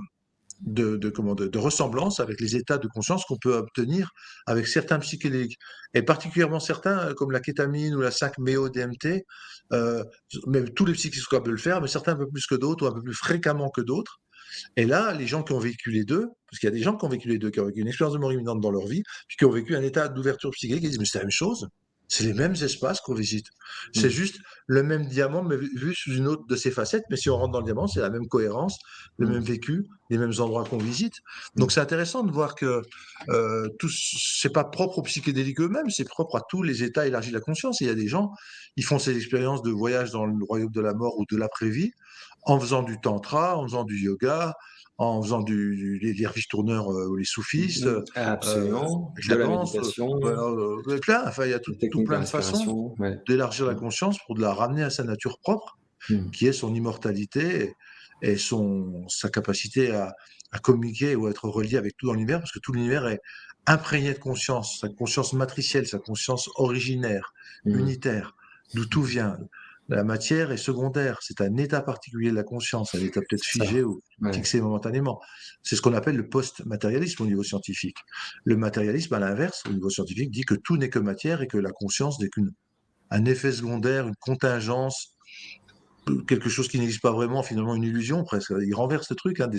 ressemblance avec les états de conscience qu'on peut obtenir avec certains psychédéliques. Et particulièrement certains, comme la kétamine ou la 5-MeO-DMT, euh, même tous les psychédéliques peuvent le faire, mais certains un peu plus que d'autres ou un peu plus fréquemment que d'autres. Et là, les gens qui ont vécu les deux, parce qu'il y a des gens qui ont vécu les deux, qui ont vécu une expérience de mort imminente dans leur vie, puis qui ont vécu un état d'ouverture psychique, ils disent, mais c'est la même chose. C'est les mêmes espaces qu'on visite. C'est Hmm. juste le même diamant, mais vu sous une autre de ses facettes. Mais si on rentre dans le diamant, c'est la même cohérence, le même Hmm. vécu, les mêmes endroits qu'on visite. Donc Hmm. c'est intéressant de voir que c'est pas propre aux psychédéliques eux-mêmes, c'est propre à tous les états élargis de la conscience. Et il y a des gens, ils font ces expériences de voyage dans le royaume de la mort ou de l'après-vie en faisant du tantra, en faisant du yoga, en faisant les ristourneurs ou les soufistes, Hmm. Absolument. avec De la la danse, méditation, plein. Enfin, il y a des tout techniques de plein de façons respiration. Ouais. d'élargir la Hmm. conscience pour de la ramener à sa nature propre, Hmm. qui est son immortalité et sa capacité à communiquer ou à être relié avec tout dans l'univers, parce que tout l'univers est imprégné de conscience, sa conscience matricielle, sa conscience originaire, Hmm. unitaire, d'où tout vient. La matière est secondaire, c'est un état particulier de la conscience, un état peut-être C'est figé ça. ou Ouais. fixé momentanément. C'est ce qu'on appelle le post-matérialisme au niveau scientifique. Le matérialisme, à l'inverse, au niveau scientifique, dit que tout n'est que matière et que la conscience n'est qu'un effet secondaire, une contingence, quelque chose qui n'existe pas vraiment, finalement une illusion presque. Il renverse le truc, hein,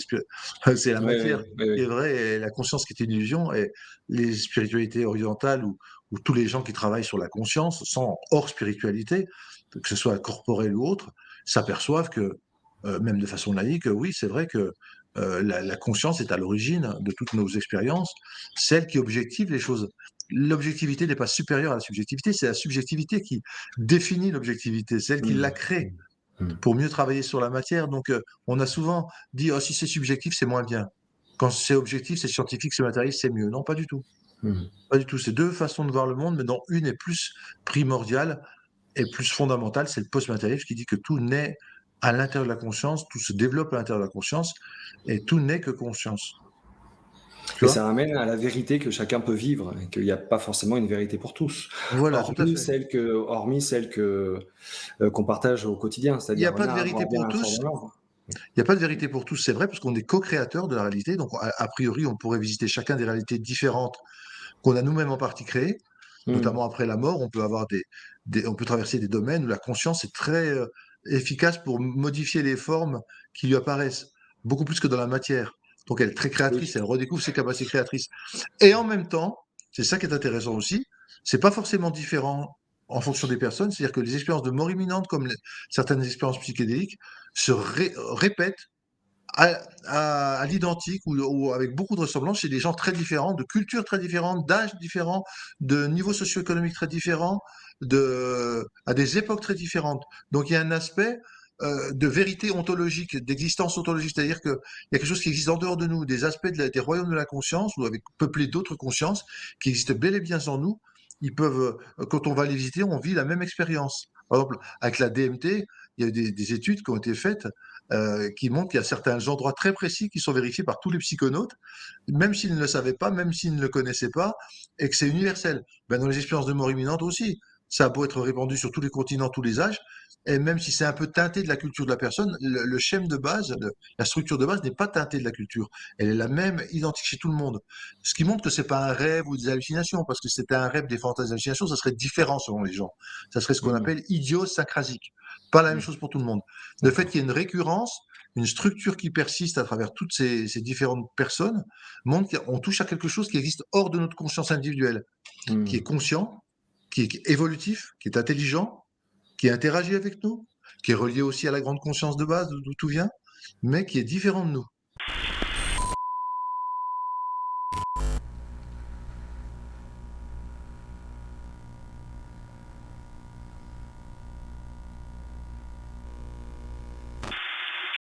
c'est la Ouais, matière ouais, ouais, qui est ouais. vraie et la conscience qui est une illusion. Et les spiritualités orientales ou tous les gens qui travaillent sur la conscience, sans hors spiritualité, que ce soit corporelle ou autre, s'aperçoivent que, même de façon laïque, oui, c'est vrai que la conscience est à l'origine de toutes nos expériences, celle qui objective les choses. L'objectivité n'est pas supérieure à la subjectivité, c'est la subjectivité qui définit l'objectivité, celle qui Hmm. la crée Hmm. Hmm. pour mieux travailler sur la matière. Donc, on a souvent dit, oh, si c'est subjectif, c'est moins bien. Quand c'est objectif, c'est scientifique, c'est matérialiste, c'est mieux. Non, pas du tout. Hmm. Pas du tout. C'est deux façons de voir le monde, mais dont une est plus primordiale et plus fondamentale. C'est le post-matérialiste qui dit que tout naît à l'intérieur de la conscience, tout se développe à l'intérieur de la conscience, et tout n'est que conscience. Tu Et ça vois? ramène à la vérité que chacun peut vivre, et qu'il n'y a pas forcément une vérité pour tous, Voilà, tout à fait. hormis celle qu'on partage au quotidien, Il n'y c'est-à-dire a pas de voilà, vérité avoir bien pour un fort tous. dans l'ordre. Il n'y a pas de vérité pour tous, c'est vrai, parce qu'on est co-créateur de la réalité. Donc, a priori, on pourrait visiter chacun des réalités différentes qu'on a nous-mêmes en partie créées. Hmm. Notamment après la mort, on peut avoir on peut traverser des domaines où la conscience est très efficace pour modifier les formes qui lui apparaissent, beaucoup plus que dans la matière. Donc elle est très Oui. créatrice, elle redécouvre ses capacités créatrices. Et en même temps, c'est ça qui est intéressant aussi, c'est pas forcément différent en fonction des personnes, c'est-à-dire que les expériences de mort imminente, comme certaines expériences psychédéliques, se répètent à l'identique ou avec beaucoup de ressemblances chez des gens très différents, de cultures très différentes, d'âges différents, de niveaux socio-économiques très différents, à des époques très différentes. Donc il y a un aspect de vérité ontologique, d'existence ontologique, c'est-à-dire qu'il y a quelque chose qui existe en dehors de nous, des aspects des royaumes de la conscience, ou avec peuplés d'autres consciences, qui existent bel et bien en nous. Ils peuvent, quand on va les visiter, on vit la même expérience. Par exemple, avec la DMT, il y a eu des études qui ont été faites qui montrent qu'il y a certains endroits très précis qui sont vérifiés par tous les psychonautes, même s'ils ne le savaient pas, même s'ils ne le connaissaient pas, et que c'est universel. Ben, dans les expériences de mort imminente aussi, ça a beau être répandu sur tous les continents, tous les âges, et même si c'est un peu teinté de la culture de la personne, le schème de base, la structure de base n'est pas teintée de la culture. Elle est la même, identique chez tout le monde. Ce qui montre que c'est pas un rêve ou des hallucinations, parce que si c'était un rêve, des fantasmes, des hallucinations, ça serait différent selon les gens. Ça serait ce qu'on Hmm. appelle idiosyncrasique. Pas la même Hmm. chose pour tout le monde. Le fait D'accord. qu'il y ait une récurrence, une structure qui persiste à travers toutes ces différentes personnes, montre qu'on touche à quelque chose qui existe hors de notre conscience individuelle, qui est Mmh. conscient, qui est évolutif, qui est intelligent, qui interagit avec nous, qui est relié aussi à la grande conscience de base d'où tout vient, mais qui est différent de nous.